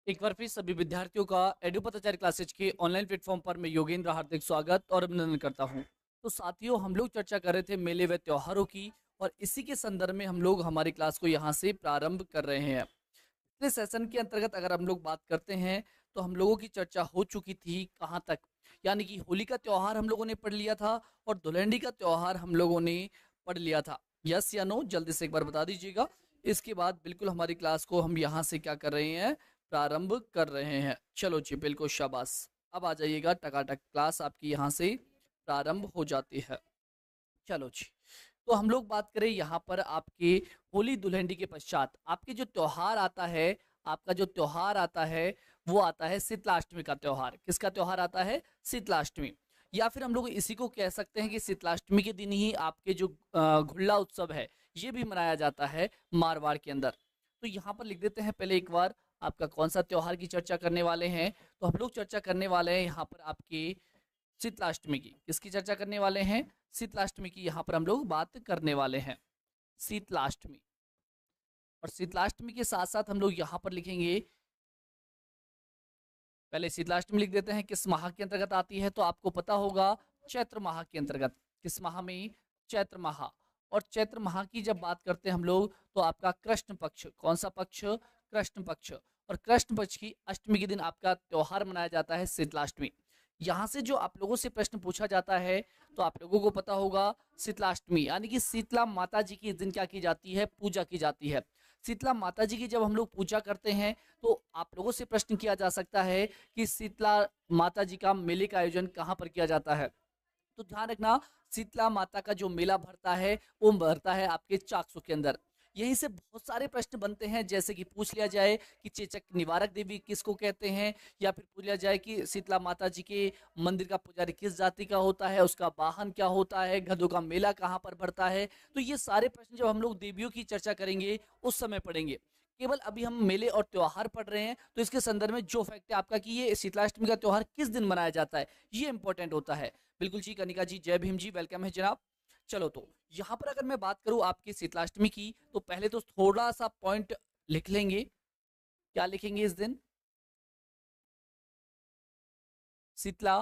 एक बार फिर सभी विद्यार्थियों का एडु पताचारी क्लासेज के ऑनलाइन प्लेटफॉर्म पर मैं योगेंद्र हार्दिक स्वागत और अभिनंदन करता हूं। तो साथियों, हम लोग चर्चा कर रहे थे मेले व त्योहारों की, और इसी के संदर्भ में हम लोग हमारी क्लास को यहां से प्रारंभ कर रहे हैं। पिछले सेशन के अंतर्गत अगर हम लोग बात करते हैं तो हम लोगों की चर्चा हो चुकी थी कहाँ तक, यानी कि होली का त्योहार हम लोगों ने पढ़ लिया था और धुलंडी का त्योहार हम लोगों ने पढ़ लिया था। यस या नो, जल्दी से एक बार बता दीजिएगा। इसके बाद बिल्कुल हमारी क्लास को हम यहाँ से क्या कर रहे हैं, प्रारंभ कर रहे हैं। चलो जी, बिल्कुल शाबाश। अब आ जाइएगा, टकाटक क्लास आपकी यहाँ से प्रारंभ हो जाती है। चलो जी, तो हम लोग बात करें यहाँ पर आपके होली दुल्हनडी के पश्चात आपके जो त्योहार आता है, आपका जो त्योहार आता है वो आता है शीतलाष्टमी का त्योहार। किसका त्योहार आता है? शीतलाष्टमी। या फिर हम लोग इसी को कह सकते हैं कि शीतलाष्टमी के दिन ही आपके जो घुल्ला उत्सव है ये भी मनाया जाता है मारवाड़ के अंदर। तो यहाँ पर लिख देते हैं पहले एक बार आपका कौन सा त्योहार की चर्चा करने वाले हैं। तो हम लोग चर्चा करने वाले हैं यहाँ पर आपकी शीतलाष्टमी की। किसकी चर्चा करने वाले हैं? शीतलाष्टमी की यहाँ पर हम लोग बात करने वाले हैं, शीतलाष्टमी। और शीतलाष्टमी के साथ साथ हम लोग यहाँ पर लिखेंगे, पहले शीतलाष्टमी लिख देते हैं किस माह के अंतर्गत आती है। तो आपको पता होगा चैत्र माह के अंतर्गत। किस माह में? चैत्र माह। और चैत्र माह की जब बात करते हैं हम लोग तो आपका कृष्ण पक्ष, कौन सा पक्ष? कृष्ण पक्ष। और कृष्ण पक्ष की अष्टमी के दिन आपका त्योहार मनाया जाता है शीतलाष्टमी। यहाँ से जो आप लोगों से प्रश्न पूछा जाता है तो आप लोगों को पता होगा शीतलाष्टमी यानी कि शीतला माता जी की इस दिन क्या की जाती है? पूजा की जाती है। शीतला माता जी की जब हम लोग पूजा करते हैं तो आप लोगों से प्रश्न किया जा सकता है कि शीतला माता जी का मेले का आयोजन कहाँ पर किया जाता है। तो ध्यान रखना, शीतला माता का जो मेला भरता है वो भरता है आपके चाकसू के अंदर। यहीं से बहुत सारे प्रश्न बनते हैं, जैसे कि पूछ लिया जाए कि चेचक निवारक देवी किसको कहते हैं, या फिर पूछ लिया जाए कि शीतला माता जी के मंदिर का पुजारी किस जाति का होता है, उसका वाहन क्या होता है, गधों का मेला कहाँ पर भरता है। तो ये सारे प्रश्न जब हम लोग देवियों की चर्चा करेंगे उस समय पढ़ेंगे। केवल अभी हम मेले और त्योहार पढ़ रहे हैं, तो इसके संदर्भ में जो फैक्ट है आपका कि ये शीतलाष्टमी का त्योहार किस दिन मनाया जाता है ये इंपॉर्टेंट होता है। बिल्कुल जी, कनिका जी, जय भीम जी, वेलकम है जनाब। चलो, तो यहाँ पर अगर मैं बात करूँ आपकी शीतलाष्टमी की तो पहले तो थोड़ा सा पॉइंट लिख लेंगे। क्या लिखेंगे इस दिन? शीतला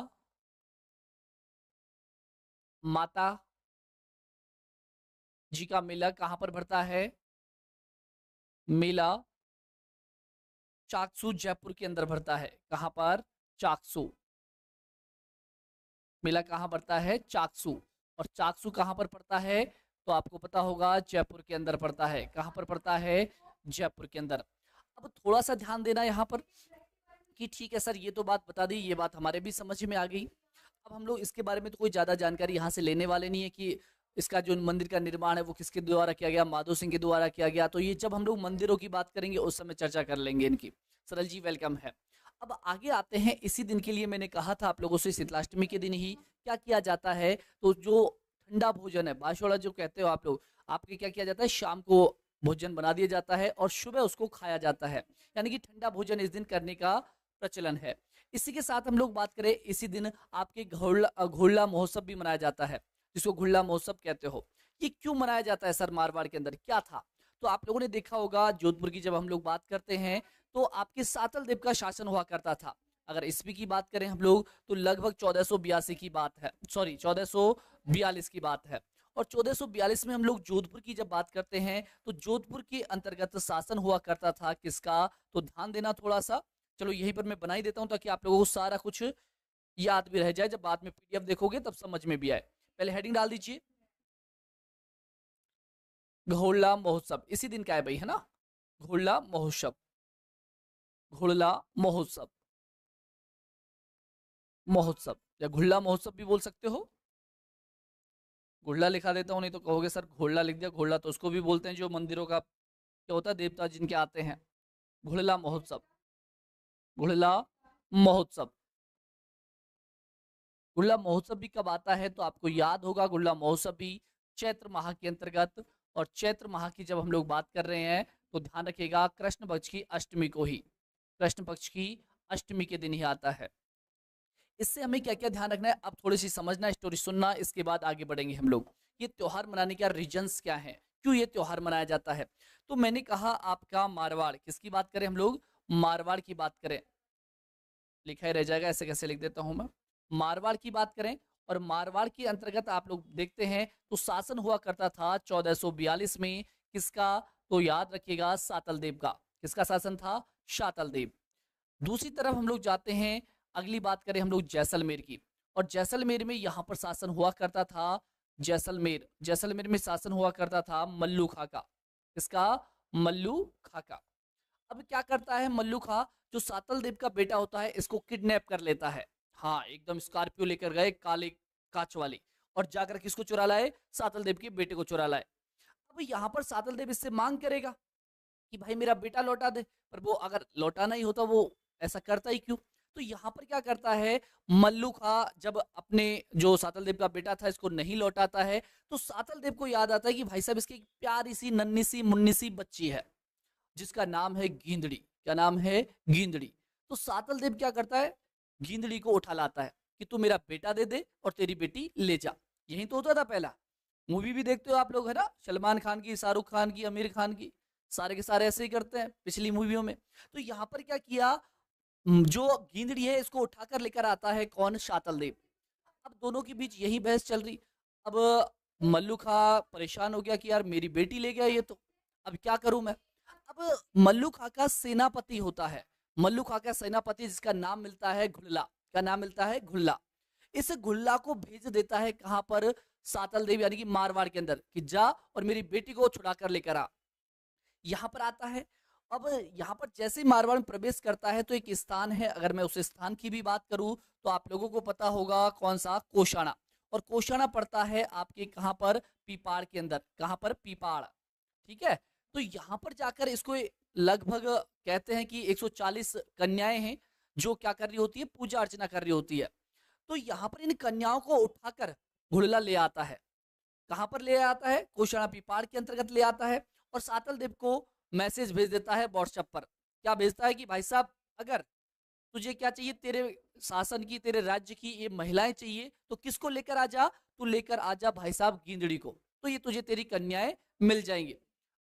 माता जी का मेला कहाँ पर भरता है? मेला चाकसू जयपुर के अंदर भरता है। कहाँ पर? चाकसू। मेला कहाँ पड़ता है? चाकसू। और चाकसू कहाँ पर पड़ता है? तो आपको पता होगा जयपुर के अंदर पड़ता है। कहाँ पर पड़ता है? जयपुर के अंदर। अब थोड़ा सा ध्यान देना यहाँ पर कि ठीक है सर, ये तो बात बता दी, ये बात हमारे भी समझ में आ गई। अब हम लोग इसके बारे में तो कोई ज्यादा जानकारी यहाँ से लेने वाले नहीं है कि इसका जो मंदिर का निर्माण है वो किसके द्वारा किया गया, माधो सिंह के द्वारा किया गया। तो ये जब हम लोग मंदिरों की बात करेंगे उस समय चर्चा कर लेंगे इनकी। सरल जी, वेलकम है। अब आगे आते हैं, इसी दिन के लिए मैंने कहा था आप लोगों से, शीतलाष्टमी के दिन ही क्या किया जाता है। तो जो ठंडा भोजन है, बाशोड़ा जो कहते हो आप लोग, आपके क्या किया जाता है? शाम को भोजन बना दिया जाता है और सुबह उसको खाया जाता है। यानी कि ठंडा भोजन इस दिन करने का प्रचलन है। इसी के साथ हम लोग बात करें, इसी दिन आपके घोड़ला महोत्सव भी मनाया जाता है, जिसको घुल्ला महोत्सव कहते हो। ये क्यों मनाया जाता है सर? मारवाड़ के अंदर क्या था? तो आप लोगों ने देखा होगा जोधपुर की जब हम लोग बात करते हैं तो आपके सातल देव का शासन हुआ करता था। अगर ईस्वी की बात करें हम लोग तो लगभग 1482 की बात है, सॉरी 1442 की बात है। और 1442 में हम लोग जोधपुर की जब बात करते हैं तो जोधपुर के अंतर्गत शासन हुआ करता था किसका? तो ध्यान देना थोड़ा सा। चलो यहीं पर मैं बना ही देता हूं ताकि आप लोगों को सारा कुछ याद भी रह जाए, जब बाद में पीडीएफ देखोगे तब समझ में भी आए। पहले हेडिंग डाल दीजिए, घोड़ला महोत्सव। इसी दिन का है भाई, है ना? घोड़ला महोत्सव, घोड़ला महोत्सव, महोत्सव या घुल्ला महोत्सव भी बोल सकते हो। घुल्ला लिखा देता हूँ, नहीं तो कहोगे सर घोड़ला लिख दिया। घोड़ला तो उसको भी बोलते हैं जो मंदिरों का क्या होता है, देवता जिनके आते हैं। घुड़ला महोत्सव, घुड़ला महोत्सव। गुल्ला महोत्सव भी कब आता है? तो आपको याद होगा गुल्ला महोत्सव भी चैत्र माह के अंतर्गत। और चैत्र माह की जब हम लोग बात कर रहे हैं तो ध्यान रखिएगा कृष्ण पक्ष की अष्टमी को ही, कृष्ण पक्ष की अष्टमी के दिन ही आता है। इससे हमें क्या क्या ध्यान रखना है, अब थोड़ी सी समझना, स्टोरी सुनना, इसके बाद आगे बढ़ेंगे हम लोग। ये त्योहार मनाने के रीजंस क्या है, क्यों ये त्योहार मनाया जाता है। तो मैंने कहा आपका मारवाड़, किसकी बात करें हम लोग? मारवाड़ की बात करें, लिखा ही रह जाएगा, ऐसे कैसे लिख देता हूं मैं। मारवाड़ की बात करें, और मारवाड़ के अंतर्गत आप लोग देखते हैं तो शासन हुआ करता था 1442 में, किसका, तो याद रखिएगा सातल देव का। किसका शासन था, शातल देव। दूसरी तरफ हम लोग जाते हैं, अगली बात करें हम लोग जैसलमेर की, और जैसलमेर में यहाँ पर शासन हुआ करता था, जैसलमेर, जैसलमेर में शासन हुआ करता था मल्लू खां का। किसका, मल्लू खां का। अब क्या करता है मल्लू खां, जो सातल देव का बेटा होता है इसको किडनैप कर लेता है। हाँ, एकदम स्कॉर्पियो लेकर गए काले कांच वाली, और जाकर किसको चुरा लाए, सातल देव के बेटे को चुरा लाए। अब यहाँ पर सातल देव इससे मांग करेगा कि भाई मेरा बेटा लौटा दे, पर वो अगर लौटाना ही होता वो ऐसा करता ही क्यों। तो यहाँ पर क्या करता है मल्लू खां, जब अपने जो सातल देव का बेटा था इसको नहीं लौटाता है, तो सातल देव को याद आता है कि भाई साहब इसकी एक प्यारी सी नन्ही सी मुन्नी सी बच्ची है जिसका नाम है गेंदड़ी। क्या नाम है, गेंदड़ी। तो सातल देव क्या करता है, गेंदड़ी को उठा लाता है कि तू मेरा बेटा दे दे और तेरी बेटी ले जा। यही तो होता था पहला। मूवी भी देखते हो आप लोग, है ना, सलमान खान की, शाहरुख खान की, आमिर खान की, सारे के सारे ऐसे ही करते हैं पिछली मूवियों में। तो यहाँ पर क्या किया, जो गेंदड़ी है इसको उठाकर लेकर आता है कौन, शातल देव। अब दोनों के बीच यही बहस चल रही। अब मल्लू खां परेशान हो गया कि यार मेरी बेटी ले गया ये तो, अब क्या करूं मैं। अब मल्लू खां का सेनापति होता है, मल्लू खां का सेनापति जिसका नाम मिलता है घुल्ला। क्या नाम मिलता है, घुल्ला। इस घुल्ला को भेज देता है कहां पर, सातल देव यानी कि मारवाड़ के अंदर, कि जा और मेरी बेटी को छुड़ा कर लेकर आ। यहाँ पर आता है। अब यहाँ पर जैसे मारवाड़ में प्रवेश करता है तो एक स्थान है, अगर मैं उस स्थान की भी बात करूं तो आप लोगों को पता होगा कौन सा, कोषाणा। और कोषाणा पड़ता है आपके कहां पर, पीपाड़ के अंदर। कहां पर, पीपाड़। ठीक है। तो यहाँ पर जाकर इसको लगभग कहते हैं कि 140 कन्याएं हैं जो क्या कर रही होती है, पूजा अर्चना कर रही होती है। तो यहाँ पर इन कन्याओं को उठाकर घुड़ला ले आता है। कहां पर ले आता है, कोषाणा पीपाड़ के अंतर्गत ले आता है। और सातल देव को मैसेज भेज देता है व्हाट्सएप पर। क्या भेजता है कि भाई साहब अगर तुझे क्या चाहिए, तेरे शासन की, तेरे राज्य की ये महिलाएं चाहिए तो किसको लेकर आ जा, तू लेकर आ जा भाई साहब गेंदड़ी को, तो ये तुझे तेरी कन्याएं मिल जाएंगे।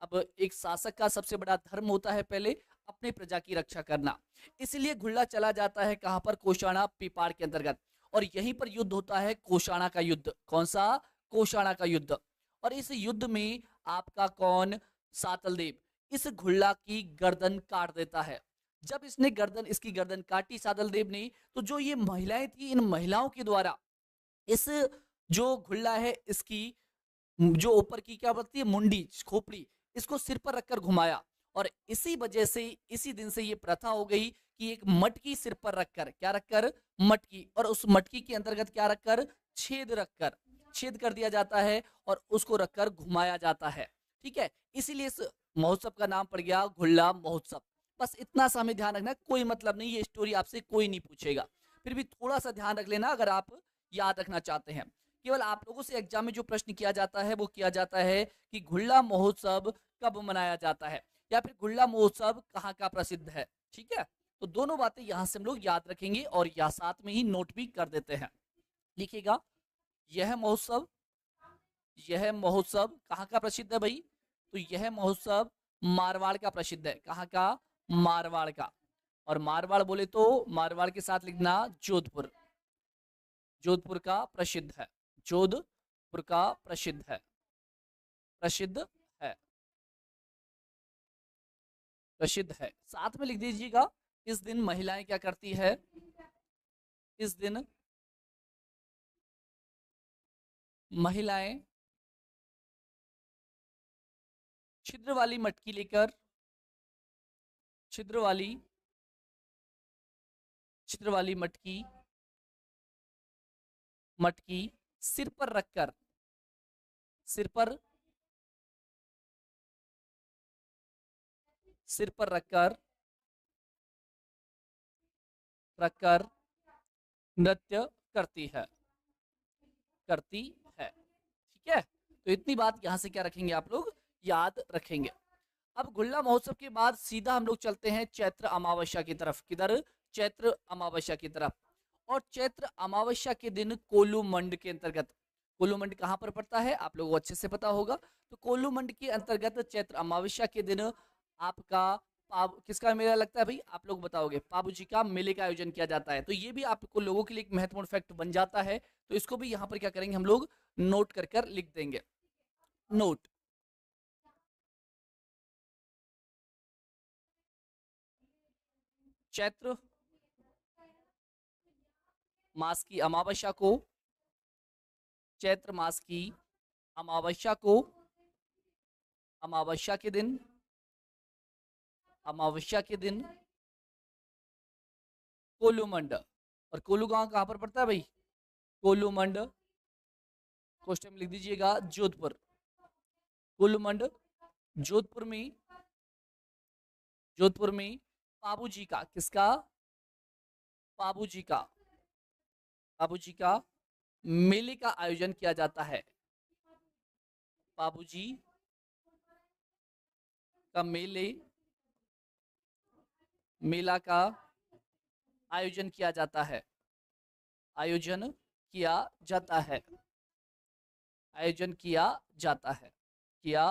अब एक शासक का सबसे बड़ा धर्म होता है पहले अपने प्रजा की रक्षा करना, इसलिए घुल्ला चला जाता है कहां पर, कोषाणा पीपाड़ के अंतर्गत। और यहीं पर युद्ध होता है, कोषाणा का युद्ध। कौन सा, कोषाणा का युद्ध। और इस युद्ध में आपका कौन, सातल देव इस घुल्ला की गर्दन काट देता है। जब इसने गर्दन, इसकी गर्दन काटी सातल देव ने, तो जो ये महिलाएं थी, इन महिलाओं के द्वारा इस जो घुल्ला है इसकी जो ऊपर की क्या बोलती है, मुंडी, खोपड़ी, इसको सिर पर रखकर घुमाया। और इसी वजह से, इसी दिन से ये प्रथा हो गई कि एक मटकी सिर पर रखकर, क्या रखकर, मटकी, और उस मटकी के अंतर्गत क्या रखकर, छेद रखकर, छेद कर दिया जाता है और उसको रखकर घुमाया जाता है। ठीक है, इसीलिए इस महोत्सव का नाम पड़ गया घुल्ला महोत्सव। बस इतना सा हमें ध्यान रखना, कोई मतलब नहीं, ये स्टोरी आपसे कोई नहीं पूछेगा, फिर भी थोड़ा सा ध्यान रख लेना अगर आप याद रखना चाहते हैं। केवल आप लोगों से एग्जाम में जो प्रश्न किया जाता है वो किया जाता है कि घुल्ला महोत्सव कब मनाया जाता है, या फिर घुल्ला महोत्सव कहाँ का प्रसिद्ध है। ठीक है, तो दोनों बातें यहां से हम लोग याद रखेंगे और या साथ में ही नोट भी कर देते हैं। लिखिएगा, यह महोत्सव, यह महोत्सव कहाँ का प्रसिद्ध है भाई, तो यह महोत्सव मारवाड़ का प्रसिद्ध है। कहाँ का, मारवाड़ का। और मारवाड़ बोले तो मारवाड़ के साथ लिखना जोधपुर, जोधपुर का प्रसिद्ध है, जोधपुर का प्रसिद्ध है, प्रसिद्ध है, प्रसिद्ध है। साथ में लिख दीजिएगा, इस दिन महिलाएं क्या करती है, इस दिन महिलाएं छिद्र वाली मटकी लेकर, छिद्र वाली, छिद्र वाली मटकी, मटकी सिर पर रखकर, सिर पर, सिर पर रखकर, रखकर नृत्य करती है, करती है। ठीक है, तो इतनी बात यहां से क्या रखेंगे आप लोग, याद रखेंगे। अब घुल्ला महोत्सव के बाद सीधा हम लोग चलते हैं चैत्र अमावस्या की तरफ। किधर, चैत्र अमावस्या की तरफ। और चैत्र अमावस्या के दिन कोल्लू मंड के अंतर्गत, कोल्लू मंड कहां पर पड़ता है आप लोगों को अच्छे से पता होगा, तो कोल्लू मंड के अंतर्गत चैत्र अमावस्या के दिन आपका किसका मेला लगता है भाई, आप लोग बताओगे। पाबू जी का मेले का आयोजन किया जाता है। तो ये भी आपको लोगों के लिए एक महत्वपूर्ण फैक्ट बन जाता है। तो इसको भी यहाँ पर क्या करेंगे हम लोग, नोट कर कर लिख देंगे। नोट। चैत्र मास की अमावस्या को, चैत्र मास की अमावस्या को, अमावस्या के दिन, अमावस्या के दिन कोलूमंड। और कोलू गांव कहां पर पड़ता है भाई, कोलूमंड, क्वेश्चन में लिख दीजिएगा जोधपुर। कोलूमंड जोधपुर में, जोधपुर में पाबू जी का, किसका, पाबू जी का, पाबू जी का मेले का आयोजन किया जाता है। पाबू जी का मेले, मेला का आयोजन किया जाता है, आयोजन किया जाता है, आयोजन किया जाता है, किया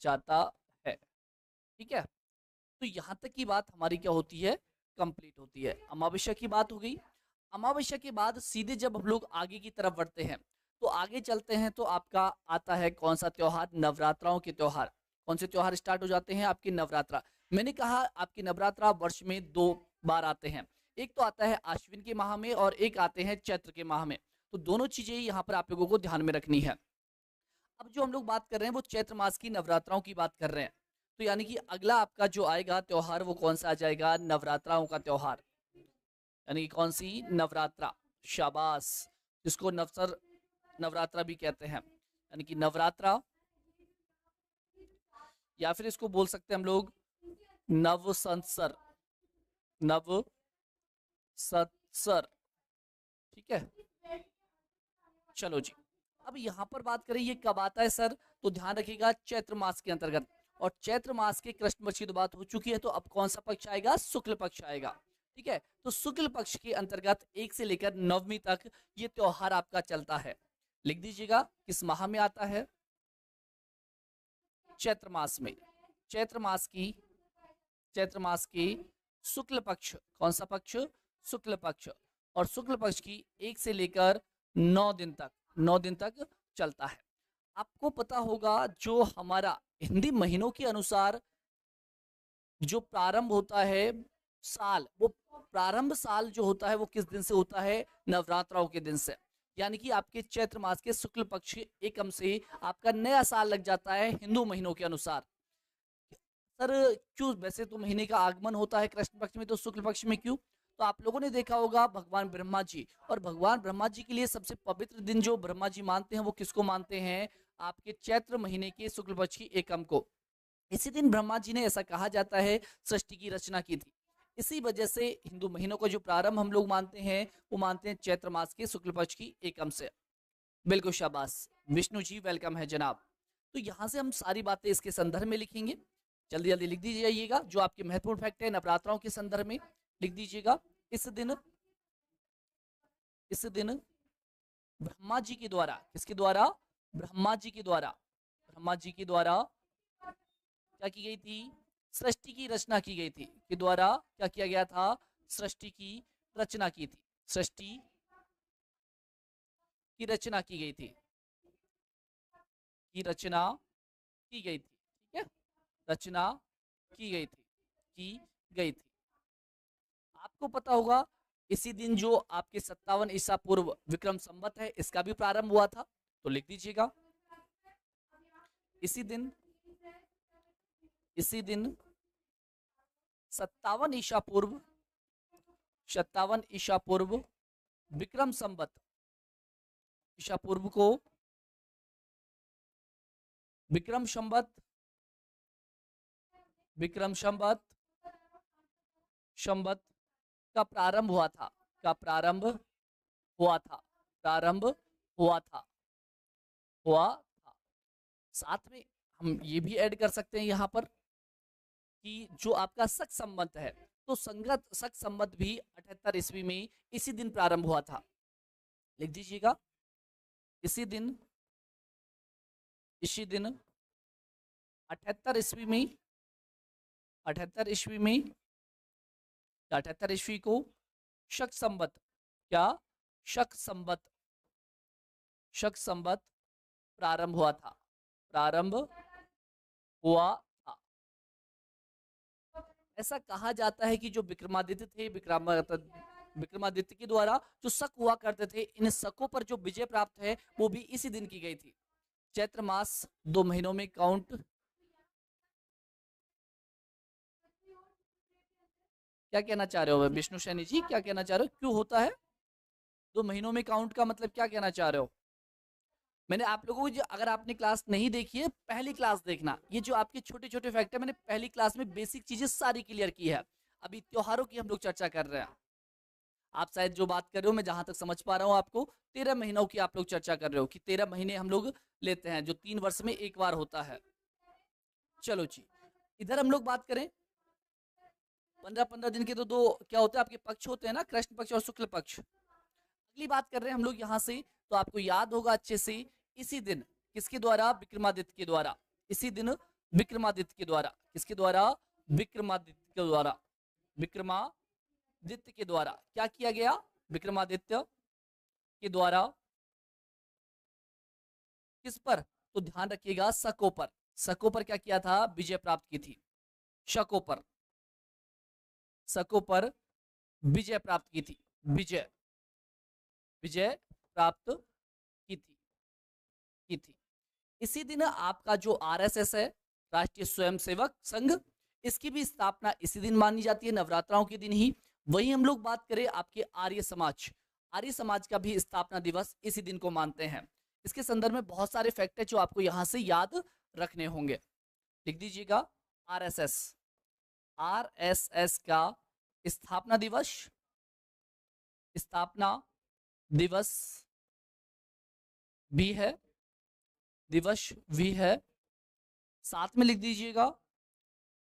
जाता है। ठीक है, तो यहां तक की बात हमारी क्या होती है, कंप्लीट होती है। अमावस्या की बात हो गई। अमावस्या के बाद सीधे जब हम लोग आगे की तरफ बढ़ते हैं, तो आगे चलते हैं तो आपका आता है कौन सा त्योहार, नवरात्राओं के त्योहार। कौन से त्योहार स्टार्ट हो जाते हैं आपकी, नवरात्रा। मैंने कहा आपकी नवरात्रा वर्ष में 2 बार आते हैं। एक तो आता है आश्विन के माह में और एक आते हैं चैत्र के माह में। तो दोनों चीजें यहाँ पर आप लोगों को ध्यान में रखनी है। अब जो हम लोग बात कर रहे हैं वो चैत्र मास की नवरात्राओं की बात कर रहे हैं। तो यानी कि अगला आपका जो आएगा त्योहार वो कौन सा आ जाएगा, नवरात्राओं का त्योहार। यानी कि कौन सी, नवरात्रा। शाबाश, जिसको नवसर नवरात्रा भी कहते हैं, यानी कि नवरात्रा, या फिर इसको बोल सकते हैं हम लोग नव संवत्सर, नव संवत्सर। ठीक है, चलो जी। अब यहाँ पर बात करें ये कब आता है सर, तो ध्यान रखिएगा चैत्र मास के अंतर्गत। और चैत्र मास के कृष्ण पक्ष की तो बात हो चुकी है, तो अब कौन सा पक्ष आएगा, शुक्ल पक्ष आएगा। ठीक है, तो शुक्ल पक्ष के अंतर्गत 1 से लेकर 9वीं तक ये त्योहार आपका चलता है। लिख दीजिएगा किस माह में आता है, चैत्र मास में। चैत्र मास की, चैत्र मास की शुक्ल पक्ष, कौन सा पक्ष, शुक्ल पक्ष। और शुक्ल पक्ष की 1 से लेकर 9 दिन तक, 9 दिन तक चलता है। आपको पता होगा जो हमारा हिंदी महीनों के अनुसार जो प्रारंभ होता है साल, वो प्रारंभ साल जो होता है वो किस दिन से होता है, नवरात्राओं के दिन से। यानी कि आपके चैत्र मास के शुक्ल पक्ष एकम से आपका नया साल लग जाता है हिंदू महीनों के अनुसार। सर क्यों, वैसे तो महीने का आगमन होता है कृष्ण पक्ष में, तो शुक्ल पक्ष में क्यों। तो आप लोगों ने देखा होगा भगवान ब्रह्मा जी, और भगवान ब्रह्मा जी के लिए सबसे पवित्र दिन जो ब्रह्मा जी मानते हैं वो किसको मानते हैं, आपके चैत्र महीने के शुक्ल पक्ष की एकम को। इसी दिन ब्रह्मा जी ने, ऐसा कहा जाता है, सृष्टि की रचना की थी। इसी वजह से हिंदू महीनों का जो प्रारंभ हम लोग मानते हैं वो मानते हैं चैत्र मास के शुक्ल पक्ष की एकम से। बिल्कुल शाबाश विष्णु जी, वेलकम है जनाब। तो यहाँ से हम सारी बातें इसके संदर्भ में लिखेंगे। जल्दी जल्दी लिख दीजिएगा जो आपके महत्वपूर्ण फैक्ट है नवरात्राओं के संदर्भ में, लिख दीजिएगा। इस दिन, इस दिन ब्रह्मा जी के द्वारा, किसके द्वारा, ब्रह्मा जी के द्वारा, ब्रह्मा जी के द्वारा क्या की गई थी, सृष्टि की रचना की गई थी। के द्वारा क्या किया गया था, सृष्टि की रचना की थी, सृष्टि की रचना की गई थी, की रचना की गई थी। ठीक है, रचना की गई थी, की गई थी। आपको पता होगा इसी दिन जो आपके 57 ईसा पूर्व विक्रम संवत है, इसका भी प्रारंभ हुआ था। तो लिख दीजिएगा इसी दिन, इसी दिन 57 ईसा पूर्व, 57 ईसा पूर्व विक्रम संवत, ईसा पूर्व को विक्रम संवत, विक्रम संवत, संवत का प्रारंभ हुआ था, का प्रारंभ हुआ था, प्रारंभ हुआ था, हुआ था। साथ में हम ये भी ऐड कर सकते हैं यहाँ पर कि जो आपका शक संवत है, तो संगत शक संवत भी 78 ईस्वी में इसी दिन प्रारंभ हुआ था। लिख दीजिएगा इसी दिन, इसी दिन 78 ईस्वी में 78 ईस्वी में, 78 ईस्वी को शक संवत, क्या शक संवत, शक संवत प्रारंभ हुआ था, प्रारंभ हुआ था। ऐसा कहा जाता है कि जो विक्रमादित्य थे, विक्रमादित्य के द्वारा जो शक हुआ करते थे, इन शकों पर जो विजय प्राप्त है वो भी इसी दिन की गई थी। चैत्र मास 2 महीनों में काउंट, क्या कहना चाह रहे हो विष्णु सैनी जी, क्या कहना चाह रहे हो, क्यों होता है 2 महीनों में काउंट का मतलब क्या कहना चाह रहे हो? मैंने आप लोगों को जो, अगर आपने क्लास नहीं देखी है पहली क्लास देखना, ये जो आपके छोटे छोटे फैक्ट है मैंने पहली क्लास में बेसिक चीजें सारी क्लियर की है। अभी त्योहारों की हम लोग चर्चा कर रहे हैं। आप शायद जो बात कर रहे हो, मैं जहां तक समझ पा रहा हूँ आपको 13 महीनों की आप लोग चर्चा कर रहे हो कि 13 महीने हम लोग लेते हैं, जो 3 वर्ष में एक बार होता है। चलो जी, इधर हम लोग बात करें 15-15 दिन के तो दो क्या होते हैं आपके पक्ष होते हैं ना, कृष्ण पक्ष और शुक्ल पक्ष। अगली बात कर रहे हैं हम लोग यहाँ से, तो आपको याद होगा अच्छे से, इसी दिन किसके द्वारा, विक्रमादित्य के द्वारा, इसी दिन विक्रमादित्य के द्वारा, किसके द्वारा, विक्रमादित्य के द्वारा, विक्रमादित्य के द्वारा क्या किया गया, विक्रमादित्य के द्वारा किस पर, तो ध्यान रखिएगा शकों पर, शकों पर क्या किया था, विजय प्राप्त की थी, शकों पर, शकों पर विजय प्राप्त की थी, विजय, विजय प्राप्त की थी। इसी दिन आपका जो आरएसएस है, राष्ट्रीय स्वयंसेवक संघ, इसकी भी स्थापना इसी दिन मानी जाती है, नवरात्राओं के दिन ही। वही हम लोग बात करें आपके आर्य समाज, आर्य समाज का भी स्थापना दिवस इसी दिन को मानते हैं। इसके संदर्भ में बहुत सारे फैक्ट है जो आपको यहां से याद रखने होंगे, लिख दीजिएगा। आरएसएस, आरएसएस का स्थापना दिवस, स्थापना दिवस भी है, दिवस भी है। साथ में लिख दीजिएगा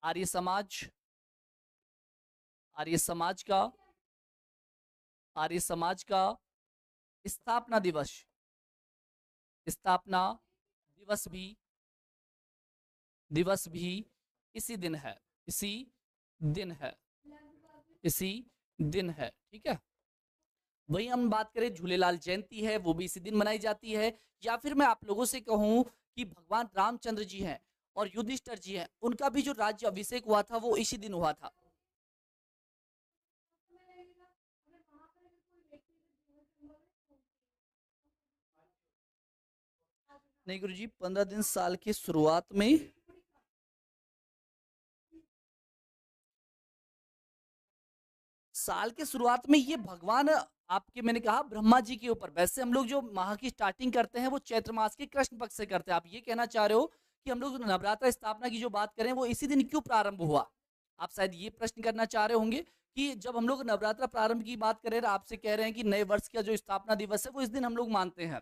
आर्य समाज, आर्य समाज का, आर्य समाज का स्थापना दिवस, स्थापना दिवस भी, दिवस भी इसी दिन है, इसी दिन है, इसी दिन है, ठीक है। वही हम बात करें झूलेलाल जयंती है, वो भी इसी दिन मनाई जाती है। या फिर मैं आप लोगों से कहूं कि भगवान रामचंद्र जी हैं और युधिष्ठिर जी हैं, उनका भी जो राज्य अभिषेक हुआ था वो इसी दिन हुआ था। नहीं गुरुजी, 15 दिन साल की शुरुआत में, साल के शुरुआत में ये भगवान आपके, मैंने कहा ब्रह्मा जी के ऊपर, वैसे हम लोग जो माह की स्टार्टिंग करते हैं वो चैत्र मास के कृष्ण पक्ष से करते हैं। आप ये कहना चाह रहे हो कि हम लोग नवरात्र स्थापना की जो बात करें वो इसी दिन क्यों प्रारंभ हुआ, आप शायद ये प्रश्न करना चाह रहे होंगे कि जब हम लोग नवरात्र प्रारंभ की बात करें, आपसे कह रहे हैं कि नए वर्ष का जो स्थापना दिवस है वो इस दिन हम लोग मानते हैं,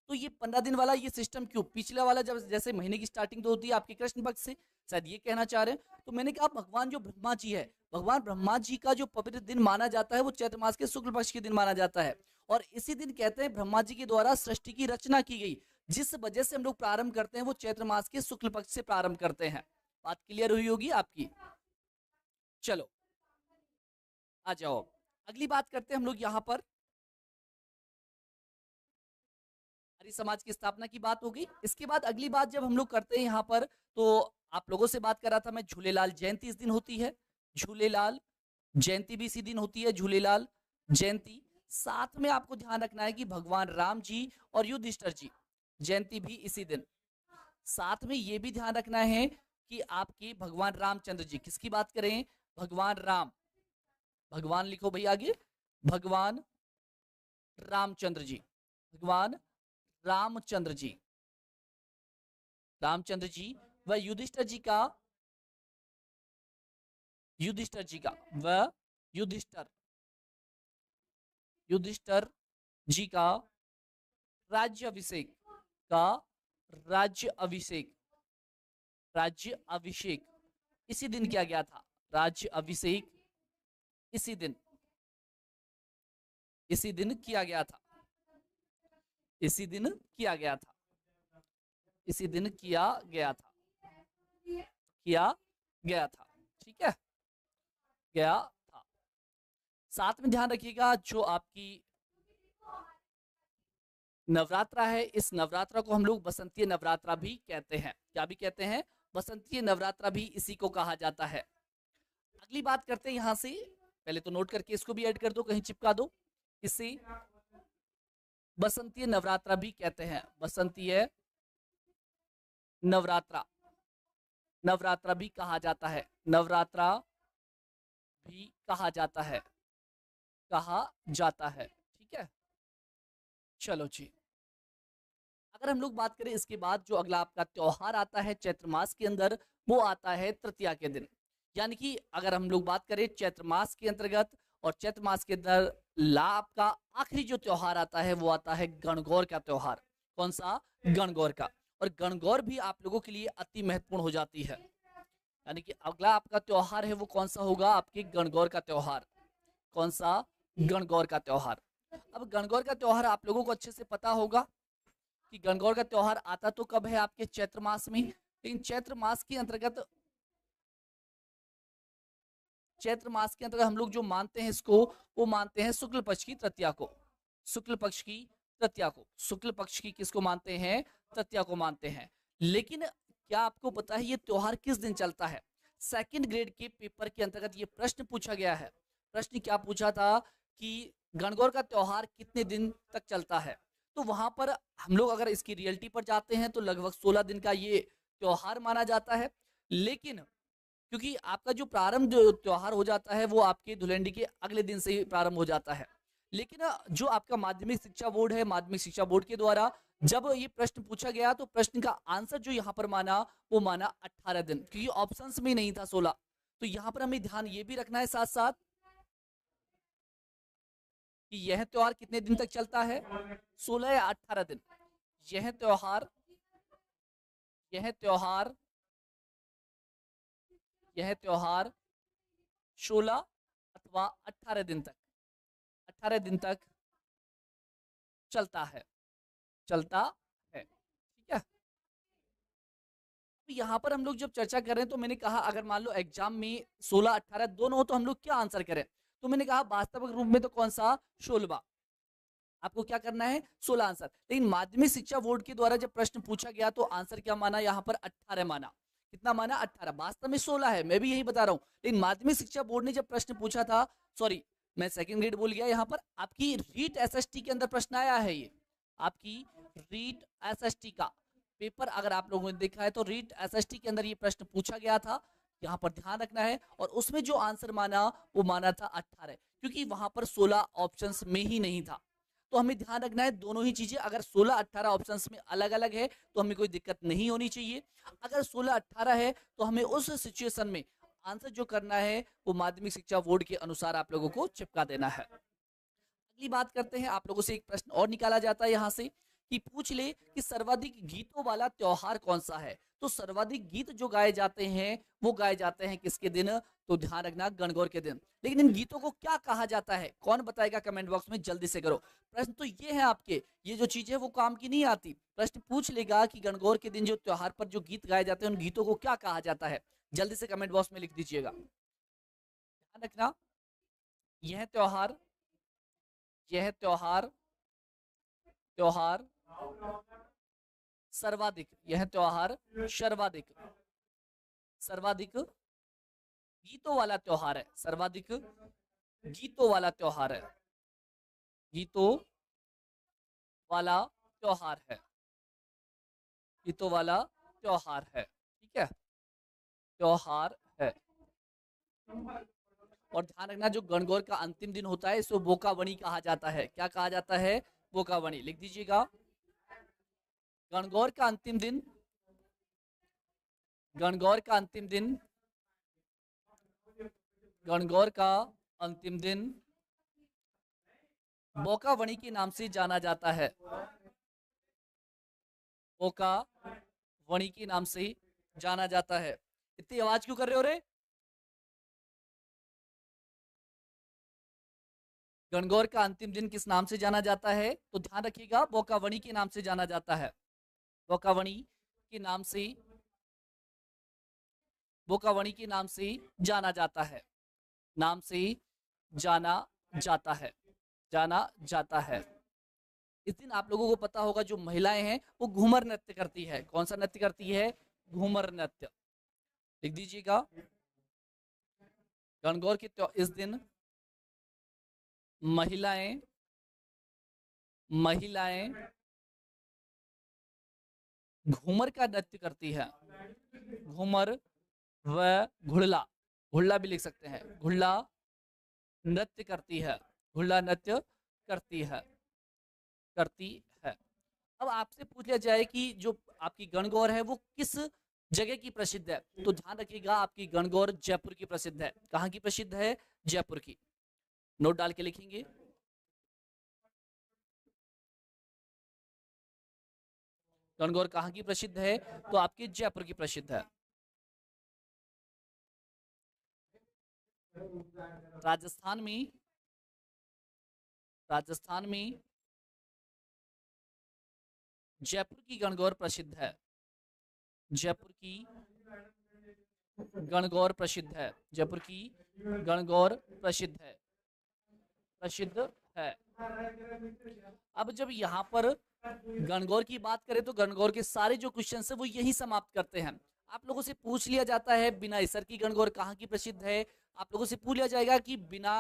तो ये 15 दिन वाला ये सिस्टम क्यों, पिछले वाला जब जैसे महीने की स्टार्टिंग तो होती है आपके कृष्ण पक्ष से, शायद ये कहना चाह रहे हैं। तो मैंने कहा भगवान जो ब्रह्मा जी है, भगवान ब्रह्मा जी का जो पवित्र दिन माना जाता है वो चैत्र मास के शुक्ल पक्ष के दिन माना जाता है, और इसी दिन कहते हैं ब्रह्मा जी के द्वारा सृष्टि की रचना की गई, जिस वजह से हम लोग प्रारंभ करते हैं वो चैत्र मास के शुक्ल पक्ष से प्रारंभ करते हैं। बात क्लियर हुई होगी आपकी। चलो आ जाओ, अगली बात करते हैं हम लोग यहाँ पर, आर्य समाज की स्थापना की बात होगी। इसके बाद अगली बात जब हम लोग करते हैं यहाँ पर, तो आप लोगों से बात कर रहा था मैं, झूलेलाल जयंती इस दिन होती है, झूलेलाल जयंती भी इसी दिन होती है, झूलेलाल जयंती। साथ में आपको ध्यान रखना है कि भगवान राम जी और युधिष्ठिर जी जयंती भी इसी दिन। साथ में ये भी ध्यान रखना है कि आपके भगवान रामचंद्र जी, किसकी बात करें, भगवान राम, भगवान लिखो भाई आगे, भगवान रामचंद्र जी, भगवान रामचंद्र जी, रामचंद्र जी व युधिष्ठिर जी का, युधिष्ठिर जी का व युधिष्ठिर, युधिष्ठिर जी का राज्य अभिषेक, का राज्य अभिषेक, राज्य अभिषेक इसी दिन किया गया था, राज्य अभिषेक इसी दिन, इसी दिन किया गया था, इसी दिन किया गया था, इसी दिन किया गया था, किया गया था। ठीक है, गया था। साथ में ध्यान रखिएगा जो आपकी नवरात्रा है, इस नवरात्रा को हम लोग बसंतीय नवरात्रा भी कहते हैं। क्या भी कहते हैं? बसंतीय नवरात्रा भी इसी को कहा जाता है। अगली बात करते हैं यहां से, पहले तो नोट करके इसको भी ऐड कर दो, कहीं चिपका दो। इसे बसंतीय नवरात्रा भी कहते हैं, बसंतीय नवरात्रा, नवरात्रा भी कहा जाता है, नवरात्रा भी कहा जाता है, कहा जाता है। ठीक है, चलो जी। अगर हम लोग बात करें इसके बाद जो अगला आपका त्योहार आता है चैत्र मास के अंदर, वो आता है तृतीया के दिन। यानी कि अगर हम लोग बात करें चैत्र मास के अंतर्गत और चैत्र मास के अंदर आपका आखिरी जो त्योहार आता है वो आता है गणगौर का त्योहार। कौन सा? गणगौर का। और गणगौर भी आप लोगों के लिए अति महत्वपूर्ण हो जाती है। यानी कि अगला आपका त्योहार है वो कौन सा होगा? आपके गणगौर का त्योहार। कौन सा? गणगौर का त्योहार। अब गणगौर का त्योहार आप लोगों को अच्छे से पता होगा कि गणगौर का त्योहार आता तो कब है? आपके चैत्र मास में। लेकिन चैत्र मास के अंतर्गत, चैत्र मास के अंतर्गत हम लोग जो मानते हैं इसको, वो मानते हैं शुक्ल पक्ष की तृतीया को। शुक्ल पक्ष की तृतीया को, शुक्ल पक्ष की किसको मानते हैं? तृतीया को मानते हैं। लेकिन क्या आपको पता है ये त्योहार किस दिन चलता है? सेकंड ग्रेड के पेपर के अंतर्गत ये प्रश्न पूछा गया है। प्रश्न क्या पूछा था कि गणगौर का त्योहार कितने दिन तक चलता है? तो वहां पर हम लोग अगर इसकी रियलिटी पर जाते हैं तो लगभग 16 दिन का ये त्योहार माना जाता है। लेकिन क्योंकि आपका जो प्रारंभ जो त्योहार हो जाता है वो आपके धुलेंडी के अगले दिन से ही प्रारंभ हो जाता है। लेकिन जो आपका माध्यमिक शिक्षा बोर्ड है, माध्यमिक शिक्षा बोर्ड के द्वारा जब ये प्रश्न पूछा गया तो प्रश्न का आंसर जो यहाँ पर माना वो माना 18 दिन, क्योंकि ऑप्शंस में नहीं था 16। तो यहाँ पर हमें ध्यान ये भी रखना है साथ साथ कि यह त्योहार कितने दिन तक चलता है? 16 या 18 दिन। यह त्योहार, यह त्योहार, यह त्योहार 16 अथवा 18 दिन तक, 18 दिन तक चलता है, चलता है। ठीक है, तो यहाँ पर हम लोग जब चर्चा कर रहे हैं तो मैंने कहा अगर मान लो एग्जाम में 16 18 दोनों हो तो हम लोग क्या आंसर करें? तो मैंने कहा वास्तविक रूप में तो कौन सा? 16। आपको क्या करना है? 16 आंसर। लेकिन माध्यमिक शिक्षा बोर्ड के द्वारा जब प्रश्न पूछा गया तो आंसर क्या माना? यहाँ पर 18 माना। कितना माना? 18। वास्तव में 16 है, मैं भी यही बता रहा हूँ। लेकिन माध्यमिक शिक्षा बोर्ड ने जब प्रश्न पूछा था, सॉरी मैं सेकंड ग्रेड बोल गया, यहाँ पर आपकी रीट एसएसटी के अंदर प्रश्न आया है। ये आपकी रीट एसएसटी का पेपर अगर आप लोगों ने देखा है तो रीट एसएसटी के अंदर ये प्रश्न पूछा गया था। यहाँ पर ध्यान रखना है। और उसमें जो आंसर माना वो माना था 18, क्योंकि वहां पर 16 ऑप्शंस में ही नहीं था। तो हमें ध्यान रखना है दोनों ही चीजें, अगर 16 18 ऑप्शंस में अलग अलग है तो हमें कोई दिक्कत नहीं होनी चाहिए। अगर 16 18 है तो हमें उस सिचुएशन में आंसर जो करना है वो माध्यमिक शिक्षा बोर्ड के अनुसार आप लोगों को चिपका देना है। अगली बात करते हैं, आप लोगों से एक प्रश्न और निकाला जाता है यहाँ से कि पूछ ले कि सर्वाधिक गीतों वाला त्योहार कौन सा है? तो सर्वाधिक गीत जो गाए जाते हैं वो गाए जाते हैं किसके दिन? तो ध्यान रखना, गणगौर के दिन। लेकिन इन गीतों को क्या कहा जाता है? कौन बताएगा? कमेंट बॉक्स में जल्दी से करो। प्रश्न तो ये है आपके, ये जो चीज है वो काम की नहीं आती। प्रश्न पूछ लेगा कि गणगौर के दिन जो त्योहार पर जो गीत गाए जाते हैं उन गीतों को क्या कहा जाता है? जल्दी से कमेंट बॉक्स में लिख दीजिएगा। ध्यान रखना, यह त्योहार, यह त्योहार, त्योहार सर्वाधिक, यह त्योहार सर्वाधिक, सर्वाधिक गीतों वाला त्योहार है। सर्वाधिक गीतों वाला त्योहार है, गीतों वाला त्योहार है, गीतों वाला त्योहार है। ठीक है, त्योहार है। और ध्यान रखना जो गणगौर का अंतिम दिन होता है इसको बोकावणी कहा जाता है। क्या कहा जाता है? बोकावणी। लिख दीजिएगा, गणगौर का अंतिम दिन, गणगौर का अंतिम दिन, गणगौर का अंतिम दिन बोकावणी के नाम से जाना जाता है। बोकावणी के नाम से जाना जाता है। इतनी आवाज क्यों कर रहे हो रे? गणगौर का अंतिम दिन किस नाम से जाना जाता है? तो ध्यान रखिएगा, बोकावणी के नाम से जाना जाता है। बोकावणी के नाम से बोकावणी के नाम से जाना जाता है, नाम से जाना जाता है, जाना जाता है। इस दिन आप लोगों को पता होगा जो महिलाएं हैं वो घूमर नृत्य करती है। कौन सा नृत्य करती है? घूमर नृत्य। लिख दीजिएगा। गणगौर के इस दिन महिलाएं महिलाएं घूमर का नृत्य करती है। घूमर व घुड़ला, घुड़ला भी लिख सकते हैं, घुड़ला नृत्य करती है, घुड़ला नृत्य करती है, करती है। अब आपसे पूछ लिया जाए कि जो आपकी गणगौर है वो किस जगह की प्रसिद्ध है, तो ध्यान रखिएगा आपकी गणगौर जयपुर की प्रसिद्ध है। कहाँ की प्रसिद्ध है? जयपुर की। नोट डाल के लिखेंगे। गणगौर कहाँ की प्रसिद्ध है? तो आपकी जयपुर की प्रसिद्ध है। राजस्थान में, राजस्थान में जयपुर की गणगौर प्रसिद्ध है। जयपुर की गणगौर प्रसिद्ध है। जयपुर की गणगौर प्रसिद्ध है, प्रसिद्ध है। अब जब यहाँ पर गणगौर की बात करें तो गणगौर के सारे जो क्वेश्चन है वो यही समाप्त करते हैं। आप लोगों से पूछ लिया जाता है बिना इसर की गणगौर कहाँ की प्रसिद्ध है। आप लोगों से पूछ लिया जाएगा कि बिना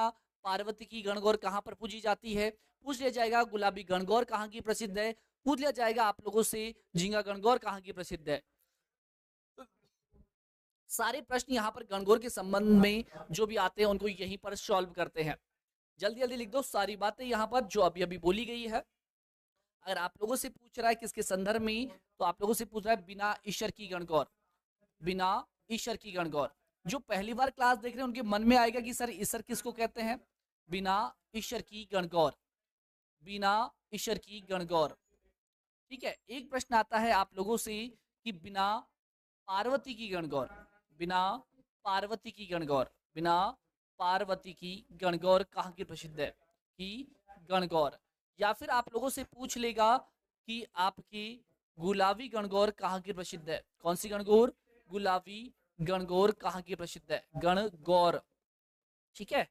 पार्वती की गणगौर कहाँ पर पूजी जाती है। पूछ लिया जाएगा गुलाबी गणगौर कहाँ की प्रसिद्ध है। पूछ लिया जाएगा आप लोगों से झींगा गणगौर कहाँ की प्रसिद्ध है। सारे प्रश्न यहाँ पर गणगौर के संबंध में जो भी आते हैं उनको यहीं पर सॉल्व करते हैं। जल्दी जल्दी लिख दो सारी बातें यहाँ पर जो अभी अभी बोली गई है। अगर आप लोगों से पूछ रहा है किसके संदर्भ में, तो आप लोगों से पूछ रहा है बिना ईश्वर की गणगौर, बिना ईश्वर की गणगौर। जो पहली बार क्लास देख रहे हैं उनके मन में आएगा कि सर ईश्वर किसको कहते हैं? बिना ईश्वर की गणगौर, बिना ईश्वर की गणगौर। ठीक है। एक प्रश्न आता है आप लोगों से कि बिना पार्वती की गणगौर, बिना पार्वती की गणगौर, बिना पार्वती की गणगौर कहाँ की प्रसिद्ध है? की गणगौर। या फिर आप लोगों से पूछ लेगा कि आपकी गुलाबी गणगौर कहाँ की प्रसिद्ध है। कौन सी गणगौर? गुलाबी गणगौर कहाँ की प्रसिद्ध है? गणगौर। ठीक है।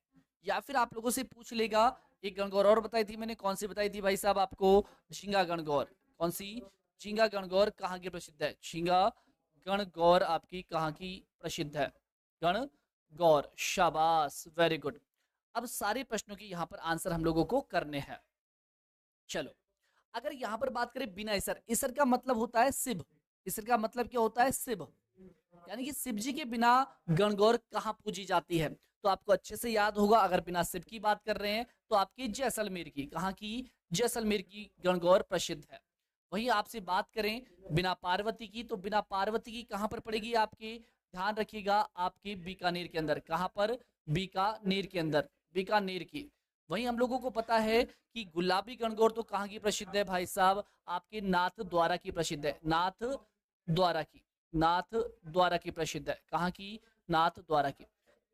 या फिर आप लोगों से पूछ लेगा, एक गणगौर और बताई थी मैंने, कौन सी बताई थी भाई साहब आपको? झींगा गणगौर। कौन सी? झींगा गणगौर कहाँ की प्रसिद्ध है? झींगा गणगौर आपकी कहाँ की प्रसिद्ध है? गणगौर। शाबाश, वेरी गुड। अब सारे प्रश्नों की यहाँ पर आंसर हम लोगों को करने हैं। चलो, अगर यहाँ पर बात करें बिना ईसर, ईसर का मतलब होता है शिव। ईसर का मतलब क्या होता है? शिव। यानी कि शिव जी के बिना गणगौर कहाँ पूजी जाती है? तो आपको अच्छे से याद होगा, अगर बिना शिव की बात कर रहे हैं तो आपकी जैसलमेर की, कहाँ की? जैसलमेर की गणगौर प्रसिद्ध है। वहीं आपसे बात करें बिना पार्वती की, तो बिना पार्वती की कहाँ पर पड़ेगी आपके? ध्यान रखिएगा, आपके बीकानेर के अंदर। कहाँ पर? बीकानेर के अंदर, बीकानेर की। वहीं हम लोगों को पता है कि गुलाबी गणगौर तो कहाँ की प्रसिद्ध है भाई साहब? आपके नाथ द्वारा की प्रसिद्ध है। नाथ द्वारा की, नाथ द्वारा की प्रसिद्ध है। कहाँ की? नाथ द्वारा की।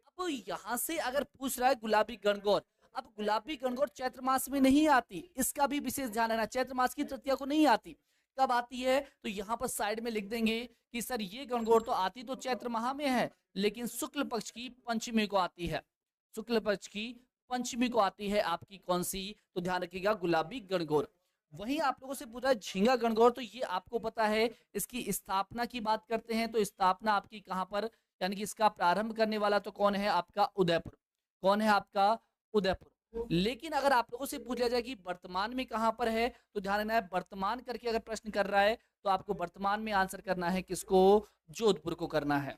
अब यहाँ से अगर पूछ रहा है गुलाबी गणगौर, अब गुलाबी गणगौर चैत्र मास में नहीं आती, इसका भी विशेष ध्यान रखना। चैत्र मास की तृतीया को नहीं आती। कब आती है? तो यहाँ पर साइड में लिख देंगे कि सर ये गणगौर तो आती तो चैत्र माह में है, लेकिन शुक्ल पक्ष की पंचमी को आती है। शुक्ल पक्ष की पंचमी को आती है आपकी कौन सी? तो ध्यान रखिएगा, गुलाबी गणगौर। वहीं आप लोगों से पूछा झींगा गणगौर, तो ये आपको पता है। इसकी स्थापना की बात करते हैं तो स्थापना आपकी कहाँ पर, यानी कि इसका प्रारंभ करने वाला तो कौन है? आपका उदयपुर। कौन है आपका? उदयपुर। लेकिन अगर आप लोगों से पूछ लिया जाए कि वर्तमान में कहां पर है, तो ध्यान रखना है वर्तमान करके अगर प्रश्न कर रहा है तो आपको वर्तमान में आंसर करना है किसको? जोधपुर को करना है।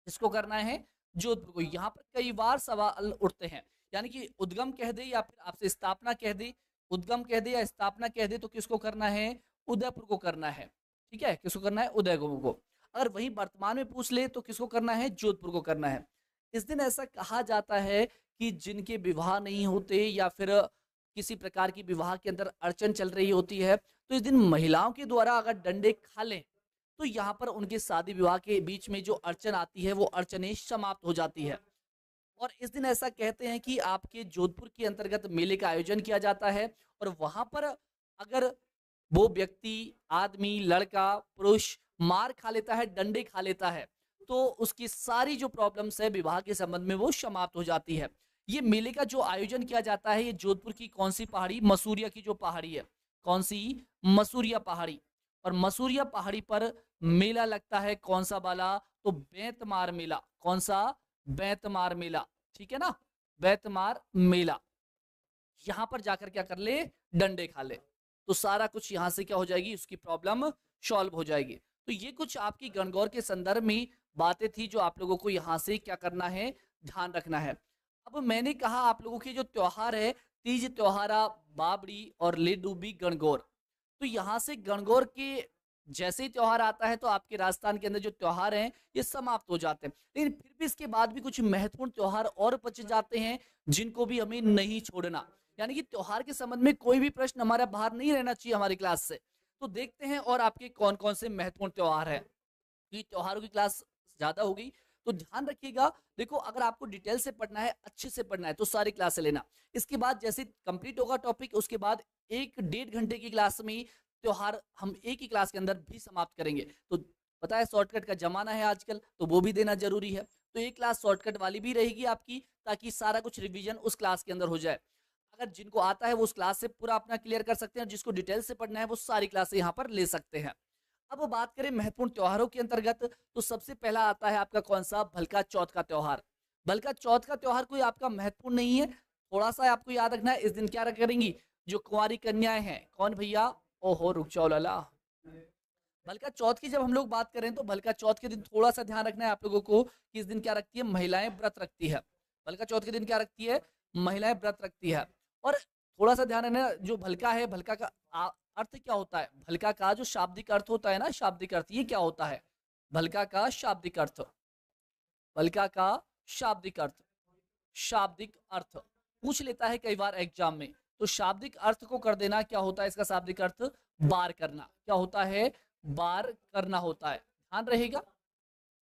किसको करना है? जोधपुर को। यहाँ पर कई बार सवाल उठते हैं, यानी कि उद्गम कह दे या फिर आपसे स्थापना कह दे, उद्गम कह दे या स्थापना कह दे, तो किसको करना है? उदयपुर को करना है। ठीक है, किसको करना है? उदयपुर को। अगर वही वर्तमान में पूछ ले तो किसको करना है? जोधपुर को करना है। इस दिन ऐसा कहा जाता है कि जिनके विवाह नहीं होते या फिर किसी प्रकार की विवाह के अंदर अड़चन चल रही होती है, तो इस दिन महिलाओं के द्वारा अगर डंडे खा लें तो यहाँ पर उनके शादी विवाह के बीच में जो अड़चन आती है वो अड़चनें समाप्त हो जाती है। और इस दिन ऐसा कहते हैं कि आपके जोधपुर के अंतर्गत मेले का आयोजन किया जाता है, और वहां पर अगर वो व्यक्ति, आदमी, लड़का, पुरुष मार खा लेता है, डंडे खा लेता है, तो उसकी सारी जो प्रॉब्लम्स है विवाह के संबंध में वो समाप्त हो जाती है। ये मेले का जो आयोजन किया जाता है, ये जोधपुर की कौन सी पहाड़ी, मसूरिया की जो पहाड़ी है, कौन सी, मसूरिया पहाड़ी। और मसूरिया पहाड़ी पर मेला लगता है कौन सा वाला, तो बेंतमार मेला। कौन सा, बेंतमार मेला, ठीक है ना, बेंतमार मेला। यहां पर जाकर क्या कर ले, डंडे खा ले, तो सारा कुछ यहां से क्या हो जाएगी, उसकी प्रॉब्लम सॉल्व हो जाएगी। तो ये कुछ आपकी गणगौर के संदर्भ में बातें थी जो आप लोगों को यहां से क्या करना है, ध्यान रखना है। अब मैंने कहा आप लोगों के जो त्योहार है, तीज त्योहारा, बाबड़ी और लेडूबी गणगौर, तो यहाँ से गणगौर के जैसे ही त्योहार आता है तो आपके राजस्थान के अंदर जो त्योहार हैं ये समाप्त हो जाते हैं। लेकिन फिर भी इसके बाद भी कुछ महत्वपूर्ण त्योहार और बच जाते हैं जिनको भी हमें नहीं छोड़ना। यानी कि त्योहार के संबंध में कोई भी प्रश्न हमारा बाहर नहीं रहना चाहिए हमारी क्लास से। तो देखते हैं और आपके कौन कौन से महत्वपूर्ण त्योहार है। क्योंकि त्योहारों की क्लास ज्यादा होगी तो ध्यान रखिएगा। देखो अगर आपको डिटेल से पढ़ना है, अच्छे से पढ़ना है, तो सारी क्लास लेना। इसके बाद जैसे कंप्लीट होगा टॉपिक, उसके बाद 1-1.5 घंटे की क्लास में त्योहार हम एक ही क्लास के अंदर भी समाप्त करेंगे। तो पता है शॉर्टकट का जमाना है आजकल, तो वो भी देना जरूरी है। तो एक क्लास शॉर्टकट वाली भी रहेगी आपकी, ताकि सारा कुछ रिवीजन उस क्लास के अंदर हो जाए। अगर जिनको आता है वो उस क्लास से पूरा अपना क्लियर कर सकते हैं, जिसको डिटेल से पढ़ना है वो सारी क्लास यहाँ पर ले सकते हैं। अब बात करें महत्वपूर्ण त्योहारों के अंतर्गत, तो सबसे पहला आता है आपका कौन सा, भलका चौथ का त्योहार। भलका चौथ का त्योहार कोई आपका महत्वपूर्ण नहीं है, थोड़ा सा आपको याद रखना है। इस दिन क्या करेंगी, जो कुंवारी कन्याएं हैं, कौन भैया, ओहो रुक जाओ लाला, भलका चौथ की जब हम लोग बात करें तो भलका चौथ के दिन थोड़ा सा ध्यान रखना है आप लोगों को कि इस दिन क्या रखती है, महिलाएं व्रत रखती है। भलका चौथ के दिन क्या रखती है, महिलाएं व्रत रखती है। और थोड़ा सा ध्यान रखना, जो भलका है, भलका का अर्थ क्या होता है, भलका का जो शाब्दिक अर्थ होता है ना, शाब्दिक अर्थ ये क्या होता है, भलका का शाब्दिक अर्थ, भलका का शाब्दिक अर्थ, शाब्दिक अर्थ पूछ लेता है कई बार एग्जाम में। तो शाब्दिक अर्थ को कर देना, क्या होता है इसका शाब्दिक अर्थ, बार करना। क्या होता है, बार करना होता है, ध्यान रहेगा,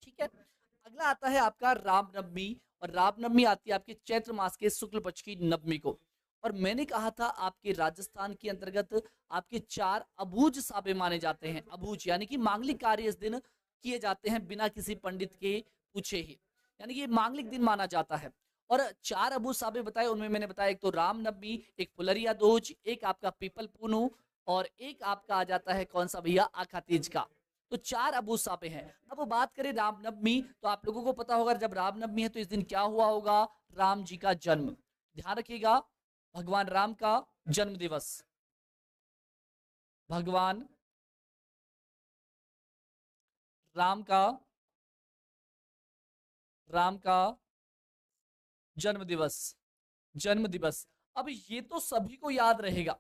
ठीक है। अगला आता है आपका रामनवमी, और रामनवमी आती है आपके चैत्र मास के शुक्ल पक्ष की नवमी को। और मैंने कहा था आपके राजस्थान के अंतर्गत आपके 4 अबूझ साबे माने जाते हैं। अबूझ यानी कि मांगलिक कार्य इस दिन किए जाते हैं बिना किसी पंडित के पूछे ही, यानी कि ये मांगलिक दिन माना जाता है। और 4 अबूझ साबे बताए, उनमें मैंने बताया एक तो रामनवमी, एक फुलरिया दूज, एक आपका पीपल पुनू, और एक आपका आ जाता है कौन सा भैया, आखा तीज का। तो 4 अबूझ साबे हैं। अब बात करें रामनवमी, तो आप लोगों को पता होगा जब रामनवमी है तो इस दिन क्या हुआ होगा, राम जी का जन्म। ध्यान रखिएगा, भगवान राम का जन्म दिवस, भगवान राम का, राम का जन्म दिवस, जन्म दिवस। अब ये तो सभी को याद रहेगा,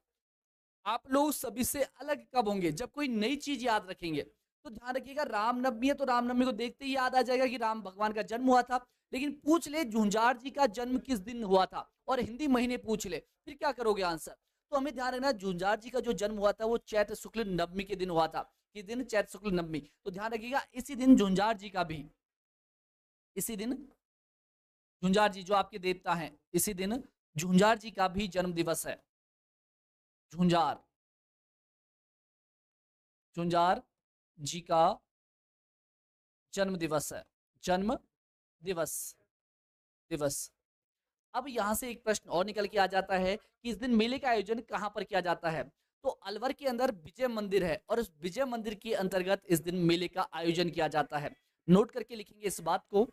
आप लोग सभी से अलग कब होंगे, जब कोई नई चीज याद रखेंगे। तो ध्यान रखिएगा, रामनवमी है तो रामनवमी को देखते ही याद आ जाएगा कि राम भगवान का जन्म हुआ था। लेकिन पूछ ले झुंझार जी का जन्म किस दिन हुआ था, और हिंदी महीने पूछ ले, फिर क्या करोगे आंसर। तो हमें ध्यान रखना, झुंझार जी का जो जन्म हुआ था वो चैत्र शुक्ल नवमी के दिन हुआ था। किस दिन, चैत्र शुक्ल नवमी। तो ध्यान रखिएगा इसी दिन झुंझार जी का भी, इसी दिन झुंझार जी जो आपके देवता हैं, इसी दिन झुंझार जी का भी जन्म दिवस है। झुंझार, झुंझार जी का जन्म दिवस है, जन्म दिवस, दिवस। अब यहां से एक प्रश्न और निकल के आ जाता है कि इस दिन मेले का आयोजन कहां पर किया जाता है। तो अलवर के अंदर विजय मंदिर है, और उस विजय मंदिर के अंतर्गत इस दिन मेले का आयोजन किया जाता है। नोट करके लिखेंगे इस बात को,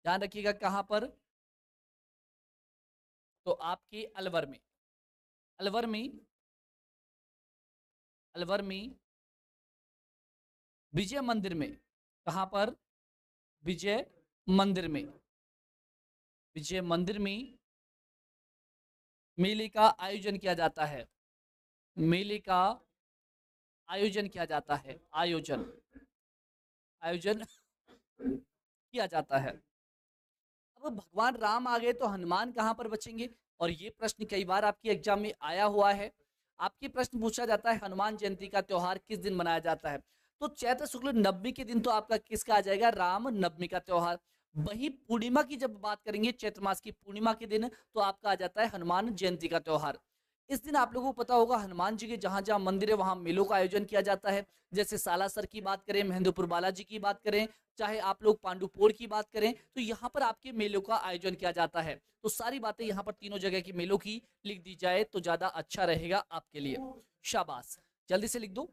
ध्यान रखिएगा कहां पर, तो आपके अलवर में, अलवर में, अलवर में विजय मंदिर में, कहां पर, विजय मंदिर में, विजय मंदिर में मेले का आयोजन किया जाता है, मेले का आयोजन किया जाता है, आयोजन, आयोजन किया जाता है। अब भगवान राम आ गए तो हनुमान कहां पर बचेंगे, और ये प्रश्न कई बार आपके एग्जाम में आया हुआ है। आपके प्रश्न पूछा जाता है हनुमान जयंती का त्योहार किस दिन मनाया जाता है। तो चैत्र शुक्ल नवमी के दिन तो आपका किसका आ जाएगा, राम नवमी का त्योहार। वही पूर्णिमा की जब बात करेंगे, चैत्र मास की पूर्णिमा के दिन, तो आपका आ जाता है हनुमान जयंती का त्योहार। इस दिन आप लोगों को पता होगा हनुमान जी के जहां जहां मंदिर है वहां मेलों का आयोजन किया जाता है। जैसे सालासर की बात करें, महेंद्रपुर बालाजी की बात करें, चाहे आप लोग पांडुपोल की बात करें, तो यहाँ पर आपके मेलों का आयोजन किया जाता है। तो सारी बातें यहाँ पर तीनों जगह की मेलों की लिख दी जाए तो ज्यादा अच्छा रहेगा आपके लिए। शाबाश, जल्दी से लिख दो।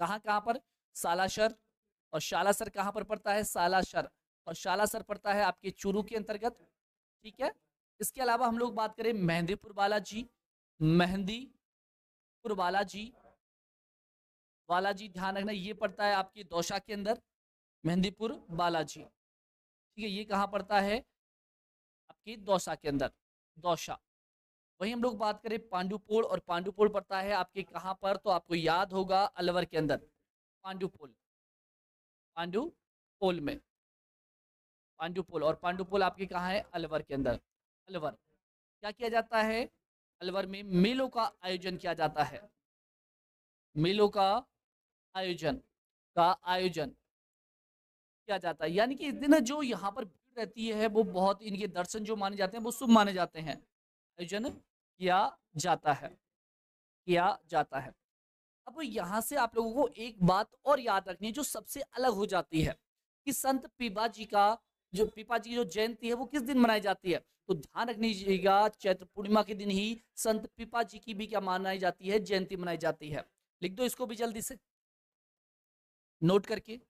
कहाँ कहाँ पर? सालासर। और शालासर कहाँ पर पड़ता है? सालासर। और शालासर पड़ता है आपके चूरू के अंतर्गत। ठीक है। इसके अलावा हम लोग बात करें मेहंदीपुर बालाजी, मेहंदीपुर बालाजी, बालाजी ध्यान रखना ये पड़ता है आपकी दौसा के अंदर, मेहंदीपुर बालाजी। ठीक है, ये कहाँ पड़ता है? आपकी दौसा के अंदर, दौसा। वहीं हम लोग बात करें पांडुपोल, और पांडुपोल पड़ता है आपके कहाँ पर? तो आपको याद होगा अलवर के अंदर, पांडुपोल, पांडुपोल में, पांडुपोल। और पांडुपोल आपके कहाँ है? अलवर के अंदर, अलवर। क्या किया जाता है? अलवर में मेलों का आयोजन किया जाता है, मेलों का आयोजन, का आयोजन किया जाता है। यानी कि इस दिन जो यहाँ पर भीड़ रहती है वो बहुत, इनके दर्शन जो माने जाते हैं वो शुभ माने जाते हैं, आयोजन किया जाता है, किया जाता है। अब यहाँ से आप लोगों को एक बात और याद रखनी है जो सबसे अलग हो जाती है, कि संत पीपा जी का, जो पीपा जी की जो जयंती है वो किस दिन मनाई जाती है? तो ध्यान रखनीजिएगा, चैत्र पूर्णिमा के दिन ही संत पीपा जी की भी क्या मनाई जाती है? जयंती मनाई जाती है। लिख दो इसको भी जल्दी से नोट करके।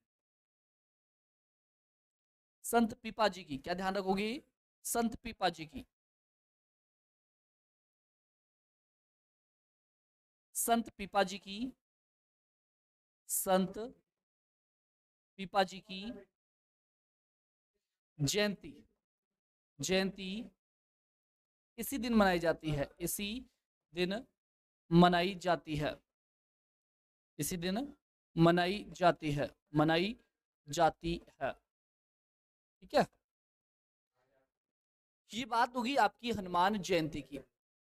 संत पीपा जी की क्या ध्यान रखोगे? संत पीपा जी की, संत पीपा जी की, संत पीपा जी की जयंती, जयंती इसी दिन मनाई जाती है, इसी दिन मनाई जाती है, इसी दिन मनाई जाती है, मनाई जाती है। ठीक है, ये बात होगी आपकी हनुमान जयंती की।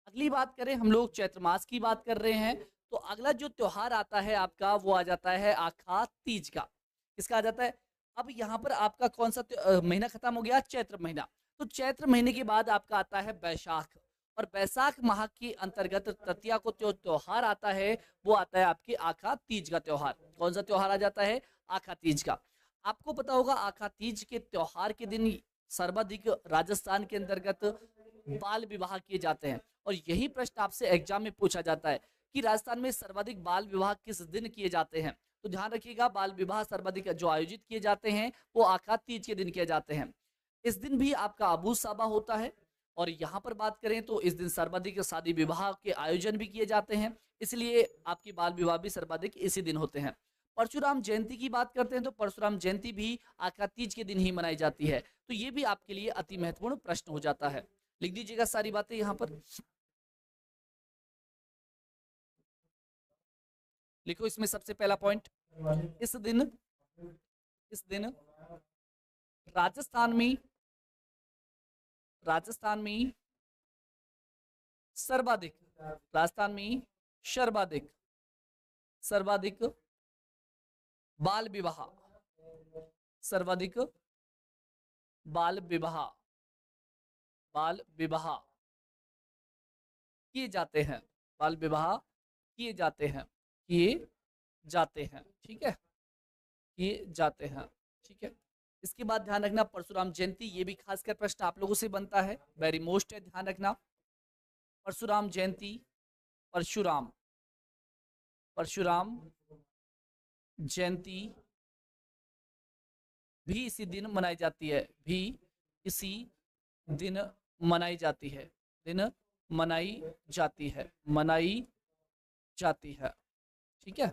अगली बात करें, हम लोग चैत्र मास की बात कर रहे हैं, तो अगला जो त्योहार आता है आपका वो आ जाता है आखा तीज का। किसका आ जाता है? अब यहाँ पर आपका कौन सा महीना खत्म हो गया? चैत्र महीना। तो चैत्र महीने के बाद आपका आता है बैसाख, और बैसाख माह के अंतर्गत तृतीया को जो त्योहार आता है वो आता है आपके आखा तीज का त्योहार। कौन सा त्योहार आ जाता है? आखा तीज का। आपको पता होगा आखा तीज के त्योहार के दिन सर्वाधिक राजस्थान के अंतर्गत बाल विवाह किए जाते हैं। और यही प्रश्न आपसे एग्जाम में पूछा जाता है कि राजस्थान में सर्वाधिक बाल विवाह किस दिन किए जाते हैं? तो ध्यान रखिएगा, बाल विवाह सर्वाधिक जो आयोजित किए जाते हैं वो आखा तीज के दिन किए जाते हैं। इस दिन भी आपका अबू साबा होता है। और यहाँ पर बात करें तो इस दिन सर्वाधिक शादी विवाह के आयोजन भी किए जाते हैं, इसलिए आपकी बाल विवाह भी सर्वाधिक इसी दिन होते हैं। परशुराम जयंती की बात करते हैं तो परशुराम जयंती भी आखा तीज के दिन ही मनाई जाती है। तो ये भी आपके लिए अति महत्वपूर्ण प्रश्न हो जाता है। लिख दीजिएगा सारी बातें यहाँ पर, लिखो इसमें सबसे पहला पॉइंट, इस दिन, इस दिन राजस्थान में, राजस्थान में सर्वाधिक, राजस्थान में सर्वाधिक, सर्वाधिक बाल विवाह, सर्वाधिक बाल विवाह, बाल विवाह किए जाते हैं, बाल विवाह किए जाते हैं, किए जाते हैं। ठीक है, किए जाते हैं। ठीक है, इसके बाद ध्यान रखना परशुराम जयंती, ये भी खासकर प्रश्न आप लोगों से बनता है, वेरी मोस्ट है, ध्यान रखना। परशुराम जयंती, परशुराम, परशुराम जयंती भी इसी दिन मनाई जाती है, भी इसी दिन मनाई जाती है, दिन मनाई जाती है, मनाई जाती है। ठीक है,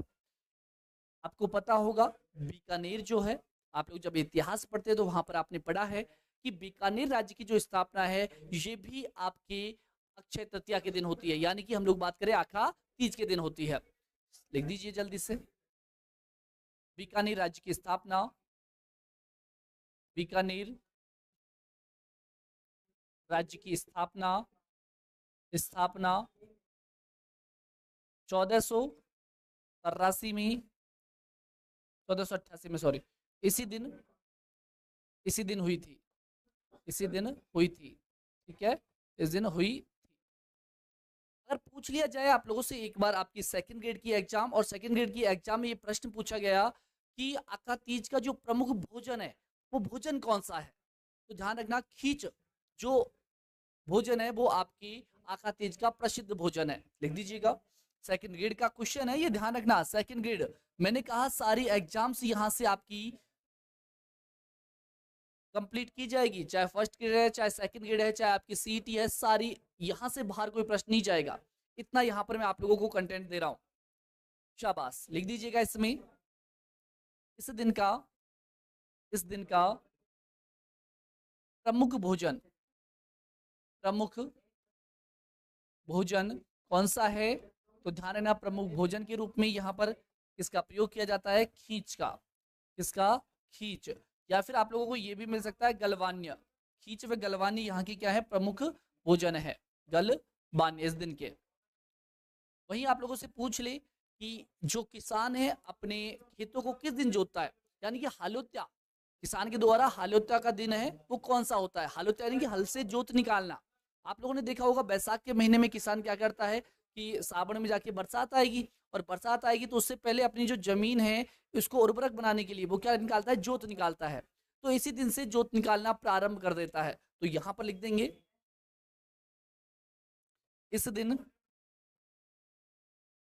आपको पता होगा बीकानेर जो है, आप लोग जब इतिहास पढ़ते हैं तो वहां पर आपने पढ़ा है कि बीकानेर राज्य की जो स्थापना है ये भी आपके अक्षय तृतीया के दिन होती है, यानी कि हम लोग बात करें आखा तीज के दिन होती है। लिख दीजिए जल्दी से, बीकानेर राज्य की स्थापना, बीकानेर राज्य की स्थापना, स्थापना 1488 में, 1488 में सॉरी, इसी दिन, इसी दिन हुई थी, इसी दिन हुई थी। ठीक है, इस दिन हुई थी। अगर पूछ लिया जाए आप लोगों से एक बार आपकी सेकंड ग्रेड की एग्जाम, और सेकंड ग्रेड की एग्जाम में ये प्रश्न पूछा गया कि आका तीज का जो प्रमुख भोजन है वो भोजन कौन सा है, तो ध्यान रखना खींच जो भोजन है वो आपकी आका तीज का प्रसिद्ध भोजन है, लिख दीजिएगा। सेकंड ग्रेड का क्वेश्चन है ये, ध्यान रखना सेकंड ग्रेड। मैंने कहा सारी एग्जाम्स यहां से आपकी कंप्लीट की जाएगी, चाहे फर्स्ट ग्रेड है, चाहे सेकंड ग्रेड है, चाहे आपकी सीईटी है, सारी यहां से बाहर कोई प्रश्न नहीं जाएगा। इतना यहां पर मैं आप लोगों को कंटेंट दे रहा हूं। शाबाश, लिख दीजिएगा इसमें इस दिन का, इस दिन का प्रमुख भोजन, प्रमुख भोजन कौन सा है, तो ध्यान रखना प्रमुख भोजन के रूप में यहां पर किसका प्रयोग किया जाता है, खींच का। किसका, खींच। या फिर आप लोगों को यह भी मिल सकता है गलवान्य। खींच व गलवान्य यहाँ की क्या है, प्रमुख भोजन है, गलवान्य इस दिन के। वहीं आप लोगों से पूछ ले कि जो किसान है अपने खेतों को किस दिन जोतता है, यानी कि हालोत्या, किसान के द्वारा हालोत्या का दिन है वो कौन सा होता है। हालोत्या यानी कि हल से जोत निकालना। आप लोगों ने देखा होगा बैसाख के महीने में किसान क्या करता है कि सावन में जाके बरसात आएगी, और बरसात आएगी तो उससे पहले अपनी जो जमीन है उसको उर्वरक बनाने के लिए वो क्या निकालता है, जोत निकालता है। तो इसी दिन से जोत निकालना प्रारंभ कर देता है। तो यहां पर लिख देंगे इस दिन,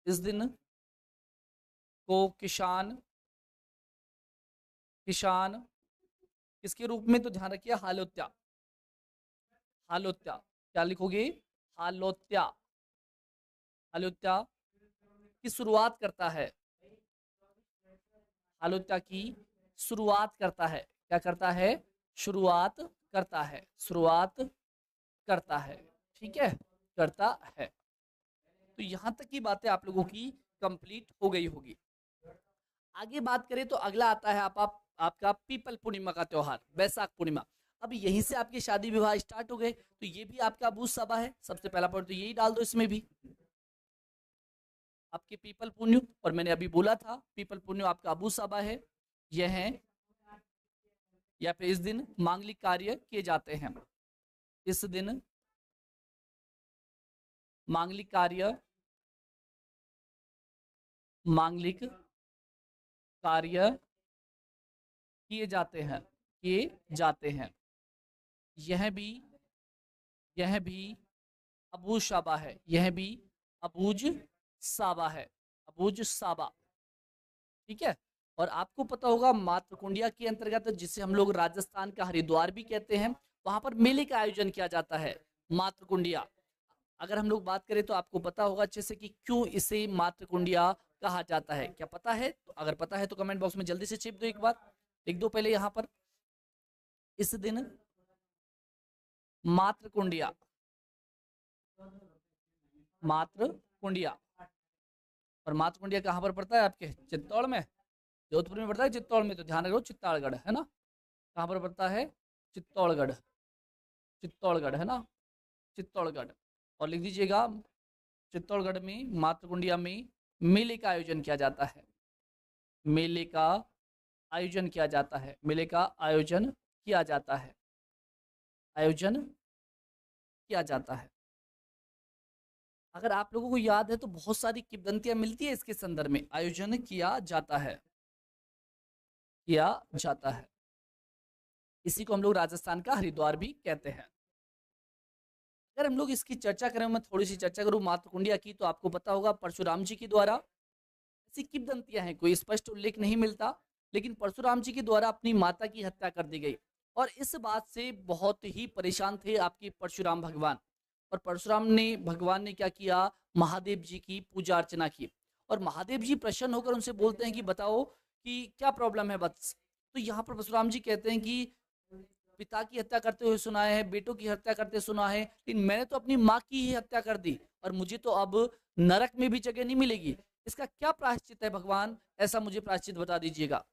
इस दिन को किसान, किसान किसके रूप में, तो ध्यान रखिए हालोत्या। हालोत्या क्या लिखोगे, हालोत्या। हालोत्या की शुरुआत करता है, हालोत्या की शुरुआत करता है, क्या करता है, शुरुआत करता है, शुरुआत करता है, ठीक है, करता है। तो यहां तक की बातें आप लोगों की कंप्लीट हो गई होगी। आगे बात करें तो अगला आता है आपका पीपल पूर्णिमा का त्योहार, बैसाख पूर्णिमा। अब यहीं से आपके शादी विवाह स्टार्ट हो गए, तो ये भी आपका अबूझ सभा है। सबसे पहला पॉइंट तो यही डाल दो इसमें भी, आपके पीपल पुण्य। और मैंने अभी बोला था पीपल पुण्य आपका अबूझ सभा है, यह है, या फिर इस दिन मांगलिक कार्य किए जाते हैं। इस दिन मांगलिक कार्य, मांगलिक कार्य किए जाते हैं, किए जाते हैं। यह भी, यह भी अबूझ साबा है, यह भी अबूझ साबा है, अबूझ साबा, ठीक है। और आपको पता होगा मातृकुंडिया के अंतर्गत, जिसे हम लोग राजस्थान का हरिद्वार भी कहते हैं, वहां पर मेले का आयोजन किया जाता है, मातृकुंडिया। अगर हम लोग बात करें तो आपको पता होगा अच्छे से कि क्यों इसे मातृकुंडिया कहा जाता है, क्या पता है, तो अगर पता है तो कमेंट बॉक्स में जल्दी से चिप दो, एक बार लिख दो पहले यहां पर, इस दिन मातृकुंडिया, मातृकुंडिया। और मातृकुंडिया कहां पर पड़ता है, आपके चित्तौड़ में, जोधपुर में पड़ता है, चित्तौड़ में, तो ध्यान रखो चित्ताड़गढ़ है ना, कहां पर पड़ता है, चित्तौड़गढ़, चित्तौड़गढ़ है ना, चित्तौड़गढ़। और लिख दीजिएगा चित्तौड़गढ़ में मातृकुंडिया में मेले का आयोजन किया जाता है, मेले का आयोजन किया जाता है, मेले का आयोजन किया जाता है, आयोजन किया जाता है। अगर आप लोगों को याद है तो बहुत सारी किंवदंतियां मिलती है इसके संदर्भ में, आयोजन किया जाता है, किया जाता है। इसी को हम लोग राजस्थान का हरिद्वार भी कहते हैं। अगर हम लोग इसकी चर्चा करें, मैं थोड़ी सी चर्चा करूं मातृकुंडिया की, तो आपको पता होगा परशुराम जी के द्वारा ऐसी किंवदंतियां हैं, कोई स्पष्ट उल्लेख नहीं मिलता, लेकिन परशुराम जी के द्वारा अपनी माता की हत्या कर दी गई। और इस बात से बहुत ही परेशान थे आपके परशुराम भगवान। और परशुराम ने, भगवान ने क्या किया, महादेव जी की पूजा अर्चना की। और महादेव जी प्रसन्न होकर उनसे बोलते हैं कि बताओ कि क्या प्रॉब्लम है वत्स। तो यहाँ पर परशुराम जी कहते हैं कि पिता की हत्या करते हुए सुना है, बेटों की हत्या करते सुना है, लेकिन मैंने तो अपनी माँ की ही हत्या कर दी, और मुझे तो अब नरक में भी जगह नहीं मिलेगी। इसका क्या प्रायश्चित है भगवान, ऐसा मुझे प्रायश्चित बता दीजिएगा।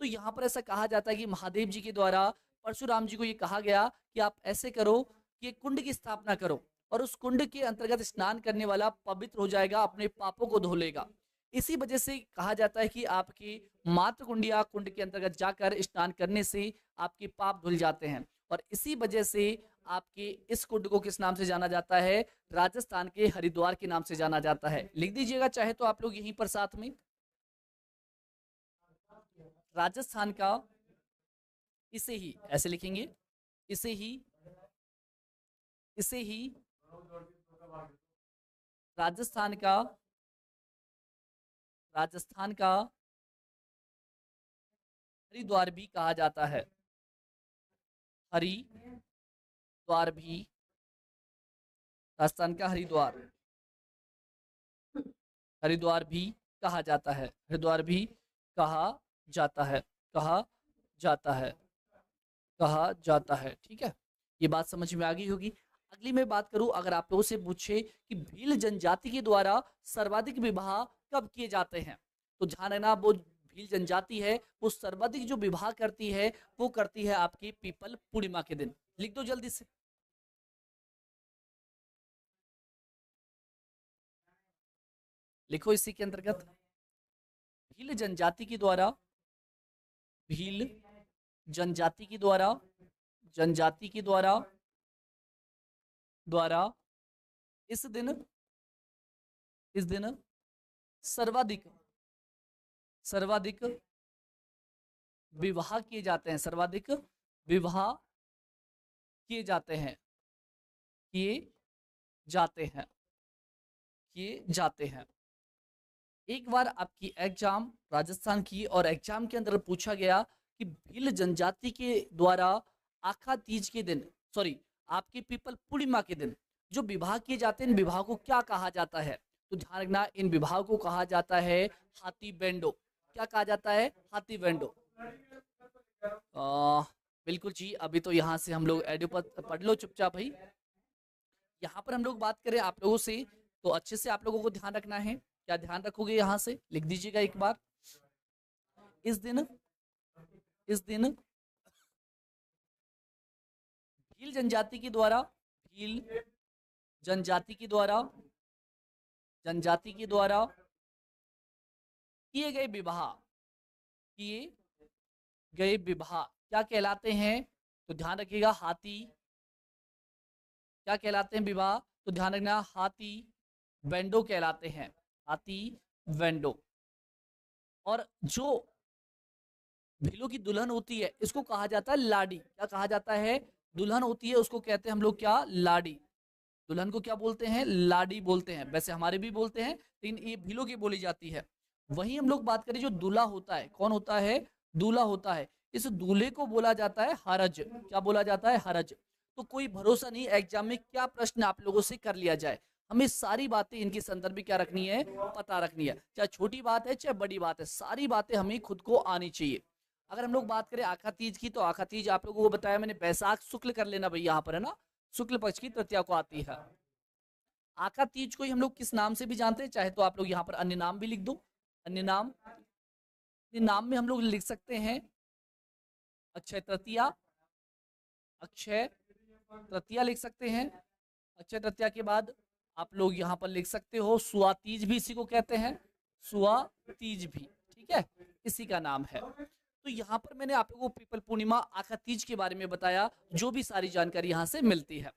तो यहाँ पर ऐसा कहा जाता है कि महादेव जी के द्वारा परशुराम जी को ये कहा गया कि आप ऐसे करो कि एक कुंड की स्थापना करो, और उस कुंड के अंतर्गत स्नान करने वाला पवित्र हो जाएगा, अपने पापों को धो लेगा। इसी वजह से कहा जाता है कि आपकी मातृकुंडिया कुंड के अंतर्गत जाकर स्नान करने से आपके पाप धुल जाते हैं। और इसी वजह से आपके इस कुंड को किस नाम से जाना जाता है? राजस्थान के हरिद्वार के नाम से जाना जाता है। लिख दीजिएगा चाहे तो आप लोग यहीं पर साथ में, राजस्थान का, इसे ही ऐसे लिखेंगे, इसे ही, इसे ही राजस्थान का, राजस्थान का हरिद्वार भी कहा जाता है। हरिद्वार भी, राजस्थान का हरिद्वार, हरिद्वार भी कहा जाता है, हरिद्वार भी कहा जाता है, कहा जाता है, कहा जाता है। ठीक है, ये बात समझ में आ गई होगी। अगली मैं बात करूं, अगर आप लोगों से पूछे कि भील जनजाति के द्वारा सर्वाधिक विवाह कब किए जाते हैं, तो ध्यान रखना, वो भील जनजाति है वो सर्वाधिक जो विवाह करती है वो करती है आपकी पीपल पूर्णिमा के दिन। लिख दो जल्दी से। लिखो इसी के अंतर्गत, भील जनजाति के द्वारा, भील जनजाति के द्वारा, जनजाति के द्वारा, द्वारा इस दिन, इस दिन सर्वाधिक, सर्वाधिक विवाह किए जाते हैं, सर्वाधिक विवाह किए जाते हैं, किए जाते हैं, किए जाते हैं। एक बार आपकी एग्जाम राजस्थान की, और एग्जाम के अंदर पूछा गया कि भील जनजाति के द्वारा आखा तीज के दिन, सॉरी आपके पीपल पूर्णिमा के दिन जो विवाह किए जाते हैं, इन विवाह को क्या कहा जाता है? तो ध्यान रखना, इन विवाह को कहा जाता है हाथी बेंडो। क्या कहा जाता है? हाथी बेंडो। बिल्कुल जी, अभी तो यहाँ से हम लोग एडू पढ़ लो चुपचाप भाई। यहाँ पर हम लोग बात करें आप लोगों से, तो अच्छे से आप लोगों को ध्यान रखना है। क्या ध्यान रखोगे? यहाँ से लिख दीजिएगा एक बार, इस दिन, इस दिन भील जनजाति के द्वारा, भील जनजाति के द्वारा, जनजाति के द्वारा किए गए विवाह, किए गए विवाह क्या कहलाते हैं? तो ध्यान रखिएगा, हाथी, क्या कहलाते हैं विवाह? तो ध्यान रखना, हाथी वेंडो कहलाते हैं, हाथी वेंडो। और जो भीलों की दुल्हन होती है इसको कहा जाता है लाड़ी। क्या कहा जाता है? दुल्हन होती है उसको कहते हैं हम लोग क्या? लाड़ी। दुल्हन को क्या बोलते हैं? लाड़ी बोलते हैं। वैसे हमारे भी बोलते हैं, लेकिन ये भीलों की बोली जाती है। वहीं हम लोग बात करें जो दूल्हा होता है, कौन होता है? दूल्हा होता है। इस दूल्हे को बोला जाता है हरज। क्या बोला जाता है? हरज। तो कोई भरोसा नहीं एग्जाम में क्या प्रश्न आप लोगों से कर लिया जाए, हमें सारी बातें इनके संदर्भ में क्या रखनी है? पता रखनी है। चाहे छोटी बात है चाहे बड़ी बात है, सारी बातें हमें खुद को आनी चाहिए। अगर हम लोग बात करें आखा तीज की, तो आखा तीज आप लोगों को बताया मैंने, बैसाख शुक्ल कर लेना भाई, यहाँ पर है ना, शुक्ल पक्ष की तृतीया को आती है। आखा तीज को ही हम लोग किस नाम से भी जानते हैं, चाहे तो आप लोग यहाँ पर अन्य नाम भी लिख दो। अन्य नाम, अन्य नाम में हम लोग लिख सकते हैं अक्षय तृतीया, अक्षय तृतीया लिख सकते हैं। अक्षय तृतीया के बाद आप लोग यहाँ पर लिख सकते हो सुआ तीज, भी इसी को कहते हैं, सुआ तीज भी, ठीक है, इसी का नाम है। तो यहाँ पर मैंने आप लोगों को पीपल पूर्णिमा, आखा तीज के बारे में बताया, जो भी सारी जानकारी यहाँ से मिलती है।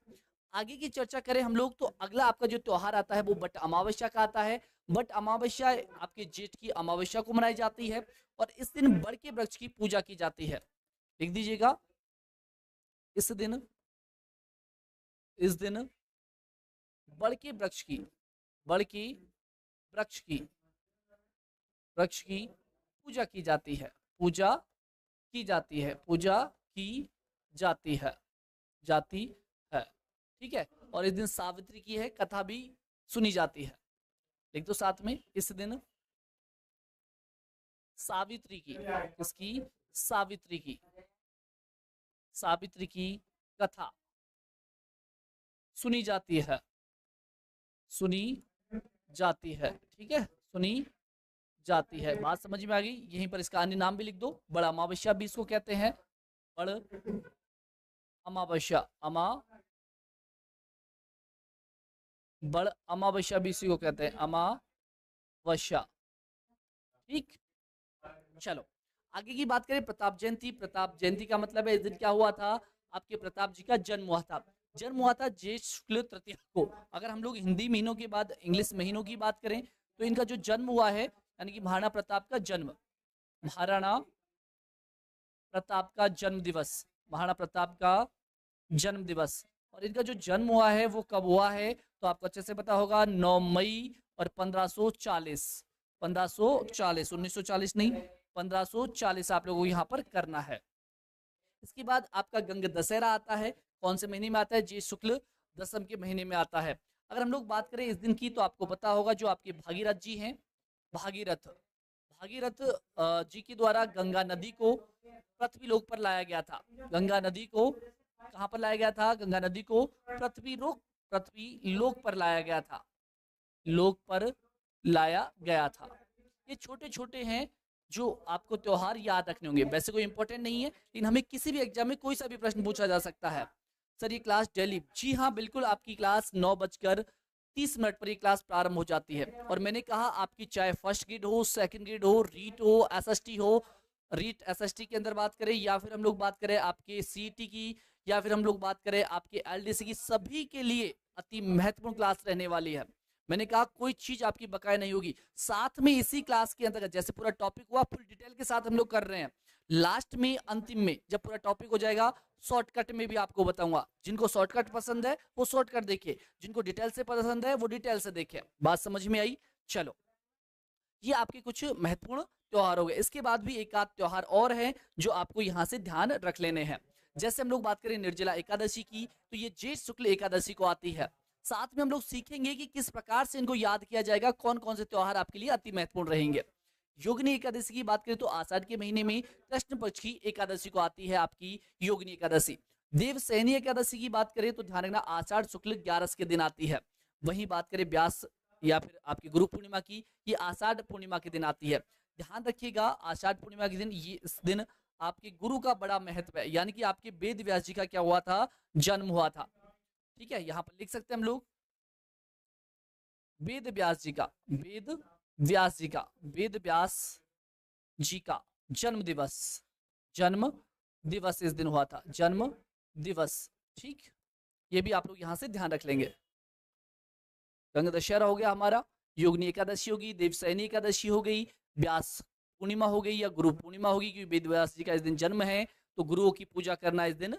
आगे की चर्चा करें हम लोग, तो अगला आपका जो त्योहार आता है वो बट अमावस्या का आता है। बट अमावस्या आपके जेठ की अमावस्या को मनाई जाती है, और इस दिन बड़ के वृक्ष की पूजा की जाती है। लिख दीजिएगा, इस दिन, इस दिन बड़ के वृक्ष की, बड़ की वृक्ष की, वृक्ष की पूजा की जाती है, पूजा की जाती है, पूजा की जाती है, जाती है, ठीक है। और इस दिन सावित्री की है कथा भी सुनी जाती है। लिख दो साथ में, इस दिन सावित्री की, इसकी सावित्री की, सावित्री की कथा सुनी जाती है, सुनी जाती है, ठीक है, सुनी जाती है। बात समझ में आ गई? यहीं पर इसका अन्य नाम भी लिख दो, बड़ा अमावस्या भी इसको कहते हैं, बड़ अमावस्या, बड़ अमावस्या भी इसी को कहते हैं, अमावस्या, ठीक। चलो आगे की बात करें, प्रताप जयंती। प्रताप जयंती का मतलब है इस दिन क्या हुआ था? आपके प्रताप जी का जन्म हुआ था। जन्म हुआ था ज्येष्ठ शुक्ल तृतीया को। अगर हम लोग हिंदी महीनों के बाद इंग्लिश महीनों की बात करें तो इनका जो जन्म हुआ है, यानी कि महाराणा प्रताप का जन्म, महाराणा प्रताप का जन्म दिवस, महाराणा प्रताप का जन्म दिवस, और इनका जो जन्म हुआ है वो कब हुआ है, तो आपको अच्छे से पता होगा 9 मई और 1540, 1540, 1940 नहीं, 1540 आप लोगों को यहाँ पर करना है। इसके बाद आपका गंग दशहरा आता है, कौन से महीने में आता है, ज्येष्ठ शुक्ल दशम के महीने में आता है। अगर हम लोग बात करें इस दिन की तो आपको पता होगा जो आपके भागीरथ जी हैं, भागीरथ, भागीरथ जी के द्वारा गंगा नदी को पृथ्वी लोक पर लाया गया था। गंगा नदी को कहां पर लाया गया था, गंगा नदी को पृथ्वी लोक पर लाया गया था, लोक पर लाया गया था। ये छोटे छोटे हैं जो आपको त्योहार याद रखने होंगे, वैसे कोई इंपॉर्टेंट नहीं है, लेकिन हमें किसी भी एग्जाम में कोई सा भी प्रश्न पूछा जा सकता है। सर ये क्लास डेली, जी हाँ बिल्कुल, आपकी क्लास 9:30 पर ये क्लास प्रारंभ हो जाती है। और मैंने कहा आपकी चाहे फर्स्ट ग्रेड हो, सेकंड ग्रेड हो, रीट हो, एसएसटी हो, रीट एसएसटी के अंदर बात करें, या फिर हम लोग बात करें आपके सीईटी की, या फिर हम लोग बात करें आपके एलडीसी की, सभी के लिए अति महत्वपूर्ण क्लास रहने वाली है। मैंने कहा कोई चीज आपकी बकाया नहीं होगी। साथ में इसी क्लास के अंतर्गत जैसे पूरा टॉपिक हुआ फुल डिटेल के साथ हम लोग कर रहे हैं, लास्ट में अंतिम में जब पूरा टॉपिक हो जाएगा शॉर्टकट में भी आपको बताऊंगा। जिनको शॉर्टकट पसंद है वो शॉर्टकट देखिए, जिनको डिटेल से पसंद है वो डिटेल से देखिए। बात समझ में आई? चलो, ये आपके कुछ महत्वपूर्ण त्योहार हो गए। इसके बाद भी एक आध त्योहार और है जो आपको यहाँ से ध्यान रख लेने हैं। जैसे हम लोग बात करें निर्जला एकादशी की, तो ये ज्येष्ठ शुक्ल एकादशी को आती है। साथ में हम लोग सीखेंगे कि किस प्रकार से इनको याद किया जाएगा, कौन कौन से त्योहार आपके लिए अति महत्वपूर्ण रहेंगे। योगिनी एकादशी की बात करें तो आषाढ़ के महीने में कृष्ण पक्ष की एकादशी को आती है आपकी योगिनी एकादशी। देवसैनी एकादशी की बात करें तो ध्यान रखना आषाढ़ शुक्ल 11 के दिन आती है। वहीं बात करें व्यास या फिर आपकी गुरु पूर्णिमा की, ये आषाढ़ पूर्णिमा के दिन आती है। ध्यान रखिएगा आषाढ़ पूर्णिमा के दिन, ये इस दिन आपके गुरु का बड़ा महत्व है, यानी कि आपके वेद व्यास जी का क्या हुआ था, जन्म हुआ था। ठीक है, यहाँ पर लिख सकते हैं हम लोग वेद व्यास जी का, वेद व्यास जी का, वेद व्यास जी का जन्म दिवस, जन्म दिवस इस दिन हुआ था, जन्म दिवस। ठीक, ये भी आप लोग यहां से ध्यान रख लेंगे। गंगा दशहरा हो गया हमारा, योगिनी एकादशी होगी, देवसैनी एकादशी हो गई, व्यास पूर्णिमा हो गई या गुरु पूर्णिमा होगी, क्योंकि वेद व्यास जी का इस दिन जन्म है तो गुरुओं की पूजा करना इस दिन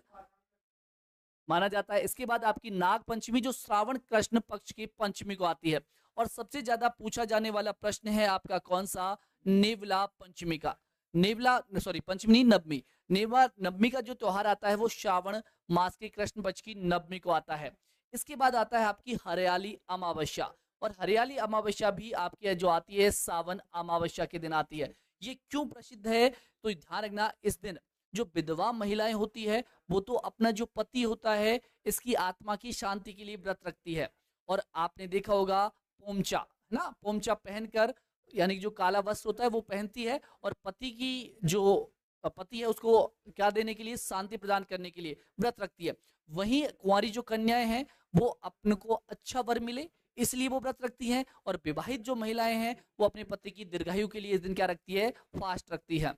माना जाता है। इसके बाद आपकी नाग पंचमी जो श्रावण कृष्ण पक्ष की पंचमी को आती है। और सबसे ज्यादा पूछा जाने वाला प्रश्न है आपका कौन सा, नेवला पंचमी का। नेवला सॉरी पंचमी नहीं, नवमी। नेवला नवमी का जो त्योहार आता है वो श्रावण मास के कृष्ण पक्ष की नवमी को आता है। इसके बाद आता है आपकी हरियाली अमावस्या, और हरियाली अमावस्या भी आपकी जो आती है सावन अमावस्या के दिन आती है। ये क्यों प्रसिद्ध है, तो ध्यान रखना इस दिन जो विधवा महिलाएं होती है वो तो अपना जो पति होता है इसकी आत्मा की शांति के लिए व्रत रखती है। और आपने देखा होगा पोमचा, ना, पोमचा पहनकर, यानी जो काला वस्त्र होता है वो पहनती है, और पति की जो पति है उसको क्या देने के लिए, शांति प्रदान करने के लिए व्रत रखती है। वहीं कुंवारी जो कन्याएं हैं वो अपने को अच्छा वर मिले इसलिए वो व्रत रखती हैं, और विवाहित जो महिलाएं हैं वो अपने पति की दीर्घायु के लिए इस दिन क्या रखती है, फास्ट रखती है।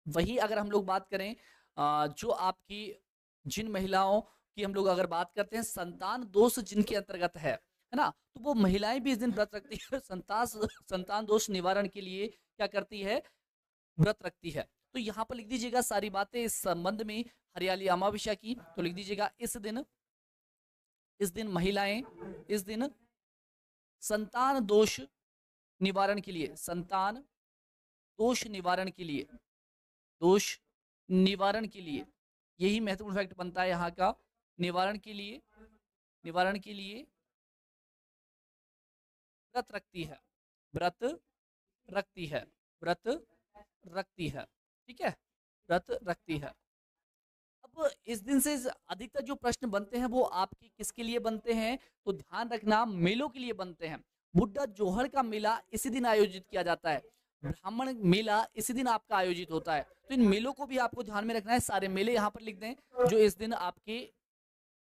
वही अगर हम लोग बात करें जो आपकी जिन महिलाओं की हम लोग अगर बात करते हैं संतान दोष जिनके अंतर्गत है ना, तो वो महिलाएं भी इस दिन व्रत रखती है, संतान दोष निवारण के लिए क्या करती है, व्रत रखती है। तो यहाँ पर लिख दीजिएगा सारी बातें इस संबंध में हरियाली अमावस्या की, तो लिख दीजिएगा इस दिन महिलाएं इस दिन संतान दोष निवारण के लिए, संतान दोष निवारण के लिए, दोष निवारण के लिए, यही महत्वपूर्ण फैक्ट बनता है यहाँ का, निवारण के लिए व्रत रखती है, व्रत रखती है, व्रत रखती है। ठीक है, व्रत रखती है। अब इस दिन से अधिकतर जो प्रश्न बनते हैं वो आपके किसके लिए बनते हैं, तो ध्यान रखना मेलों के लिए बनते हैं। बुड्ढा जोहड़ का मेला इसी दिन आयोजित किया जाता है, ब्राह्मण मेला इसी दिन आपका आयोजित होता है। तो इन मेलों को भी आपको ध्यान में रखना है, सारे मेले यहाँ पर लिख दें जो इस दिन आपके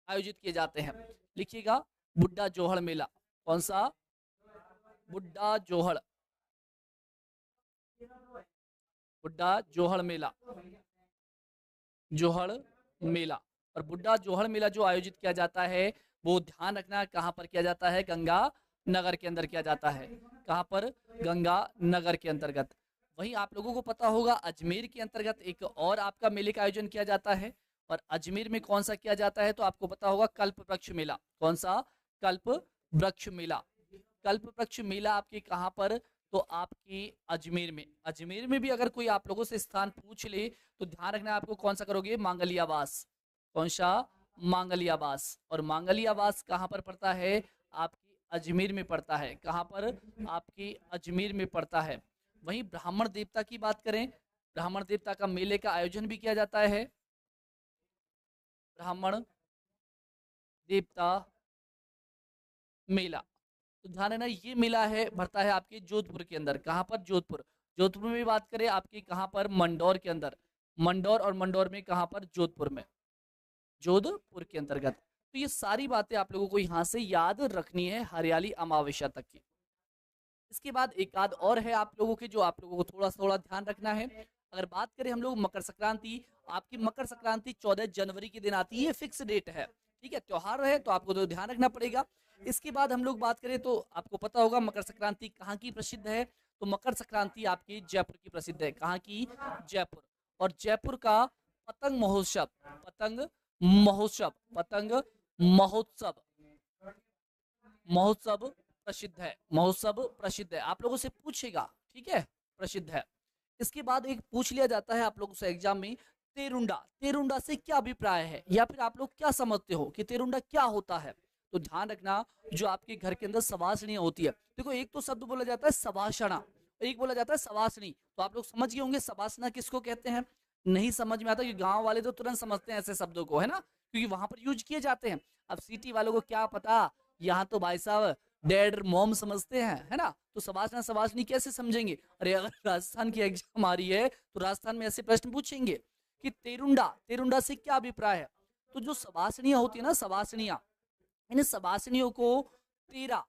आयोजित किए जाते हैं। लिखिएगा बुड्ढा जोहड़ मेला, कौन सा, बुड्ढा जोहड़, बुड्ढा जोहड़ मेला, जोहड़ मेला। और बुड्ढा जोहड़ मेला जो आयोजित किया जाता है वो ध्यान रखना कहाँ पर किया जाता है, गंगा नगर के अंदर किया जाता है। कहाँ पर, गंगा नगर के अंतर्गत। वहीं आप लोगों को पता होगा अजमेर के अंतर्गत एक और आपका मेले का आयोजन किया जाता है, और अजमेर में कौन सा किया जाता है तो आपको पता होगा कल्प वृक्ष मेला। कौन सा, कल्प वृक्ष मेला। कल्प वृक्ष मेला आपके कहाँ पर, तो आपकी अजमेर में। अजमेर में भी अगर कोई आप लोगों से स्थान पूछ ले तो ध्यान रखना आपको कौन सा करोगे, मांगलियावास। कौन सा, मांगलियावास। और मांगलियावास कहाँ पर पड़ता है, आपकी अजमेर में पड़ता है। कहाँ पर, आपकी अजमेर में पड़ता है। वहीं ब्राह्मण देवता की बात करें, ब्राह्मण देवता का मेले का आयोजन भी किया जाता है। ब्राह्मण देवता मेला, तो ध्यान है ना, ये मेला है भरता है आपके जोधपुर के अंदर। कहाँ पर, जोधपुर। जोधपुर में भी बात करें आपके कहाँ पर, मंडौर के अंदर। मंडौर, और मंडौर में कहाँ पर, जोधपुर में, जोधपुर के अंतर्गत। तो ये सारी बातें आप लोगों को यहाँ से याद रखनी है हरियाली अमावस्या तक की। इसके बाद एक आध और है आप लोगों के जो आप लोगों को थोड़ा थोड़ा ध्यान रखना है। अगर बात करें हम लोग मकर संक्रांति, आपकी मकर संक्रांति 14 जनवरी के दिन आती है, फिक्स डेट है, ठीक है, त्योहार है तो आपको तो ध्यान रखना पड़ेगा। इसके बाद हम लोग बात करें तो आपको पता होगा मकर संक्रांति कहाँ की प्रसिद्ध है, तो मकर संक्रांति आपकी जयपुर की प्रसिद्ध है। कहाँ की, जयपुर। और जयपुर का पतंग महोत्सव, पतंग महोत्सव, पतंग महोत्सव, महोत्सव प्रसिद्ध है। महोत्सव प्रसिद्ध है, आप लोगों से पूछेगा, ठीक है, प्रसिद्ध है। इसके बाद एक पूछ लिया जाता है आप लोगों से एग्जाम में, तेरुंडा। तेरुंडा से क्या अभिप्राय है, या फिर आप लोग क्या समझते हो कि तेरुंडा क्या होता है। तो ध्यान रखना, जो आपके घर के अंदर सवासनियां होती है, देखो एक तो शब्द बोला जाता है सवासना, एक बोला जाता है सवासनी। तो आप लोग समझ गए होंगे सवासना किसको कहते हैं। नहीं समझ में आता कि गांव वाले तो तुरंत समझते हैं ऐसे शब्दों को, है ना, क्योंकि वहां पर यूज किए जाते हैं। अब सिटी वालों को क्या पता, यहाँ तो भाई साहब डैड मॉम समझते हैं, है ना, तो सवासना सवासनी कैसे समझेंगे। अरे अगर राजस्थान की एग्जाम आ रही है तो राजस्थान में ऐसे प्रश्न पूछेंगे कि तेरुंडा, तेरुंडा से क्या अभिप्राय है। तो जो सवासनियां होती है ना, सवासनियां, इन सवासनियों को 13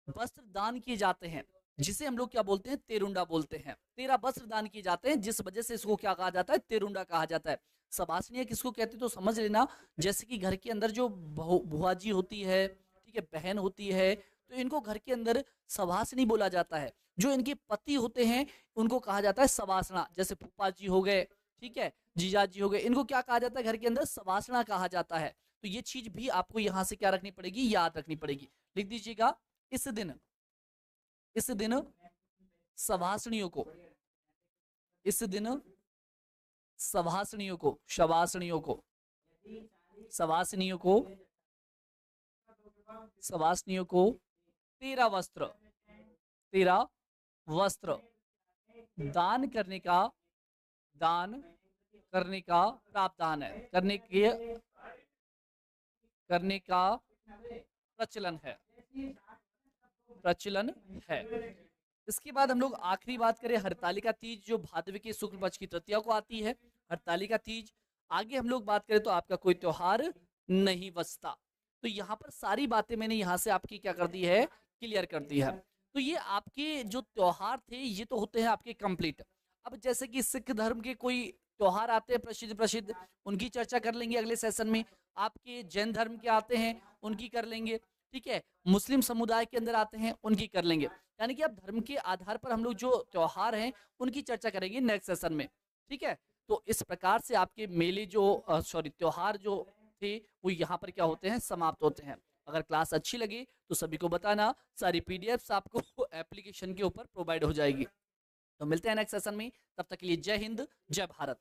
वस्त्र दान किए जाते हैं, जिसे हम लोग क्या बोलते हैं, तेरुंडा बोलते हैं। 13 वस्त्र दान किए जाते हैं, जिस वजह से इसको क्या कहा जाता है, तेरुंडा कहा जाता है। सवासनियां किसको कहते हैं तो समझ लेना, जैसे कि घर के अंदर जो बुआजी होती है, ठीक है, बहन होती है, तो इनको घर के अंदर सवासनी बोला जाता है। जो इनके पति होते हैं उनको कहा जाता है सवासना, जैसे फूफा जी हो गए, ठीक है, जीजा जी हो गए, इनको क्या कहा जाता है, घर के अंदर सवासना कहा जाता है। तो ये चीज भी आपको यहाँ से क्या रखनी पड़ेगी, याद रखनी पड़ेगी। लिख दीजिएगा, इस दिन, इस दिन सवासनियों को, इस दिन सवासनियों को, शवासनियों को, सवासनियों को, सवासनियों को 13 वस्त्र, 13 वस्त्र दान करने का, दान करने का प्रावधान है, करने का प्रचलन है, प्रचलन है। इसके बाद हम लोग आखिरी बात करें, हरतालिका तीज जो भाद्र के शुक्ल पक्ष की तृतीया को आती है, हरतालिका तीज। आगे हम लोग बात करें तो आपका कोई त्योहार नहीं बचता। तो यहाँ पर सारी बातें मैंने यहाँ से आपकी क्या कर दी है, क्लियर कर दी है। तो ये आपके जो त्योहार थे ये तो होते हैं आपके कंप्लीट। अब जैसे कि सिख धर्म के कोई त्योहार आते हैं प्रसिद्ध प्रसिद्ध, उनकी चर्चा कर लेंगे अगले सेशन में। आपके जैन धर्म के आते हैं, उनकी कर लेंगे, ठीक है। मुस्लिम समुदाय के अंदर आते हैं, उनकी कर लेंगे। यानी कि अब धर्म के आधार पर हम लोग जो त्योहार हैं उनकी चर्चा करेंगे नेक्स्ट सेशन में, ठीक है। तो इस प्रकार से आपके मेले जो सॉरी त्योहार जो थे वो यहाँ पर क्या होते हैं, समाप्त होते हैं। अगर क्लास अच्छी लगी तो सभी को बताना, सारी पीडीएफ्स आपको एप्लीकेशन के ऊपर प्रोवाइड हो जाएगी। तो मिलते हैं नेक्स्ट सेशन में, तब तक के लिए जय हिंद, जय भारत।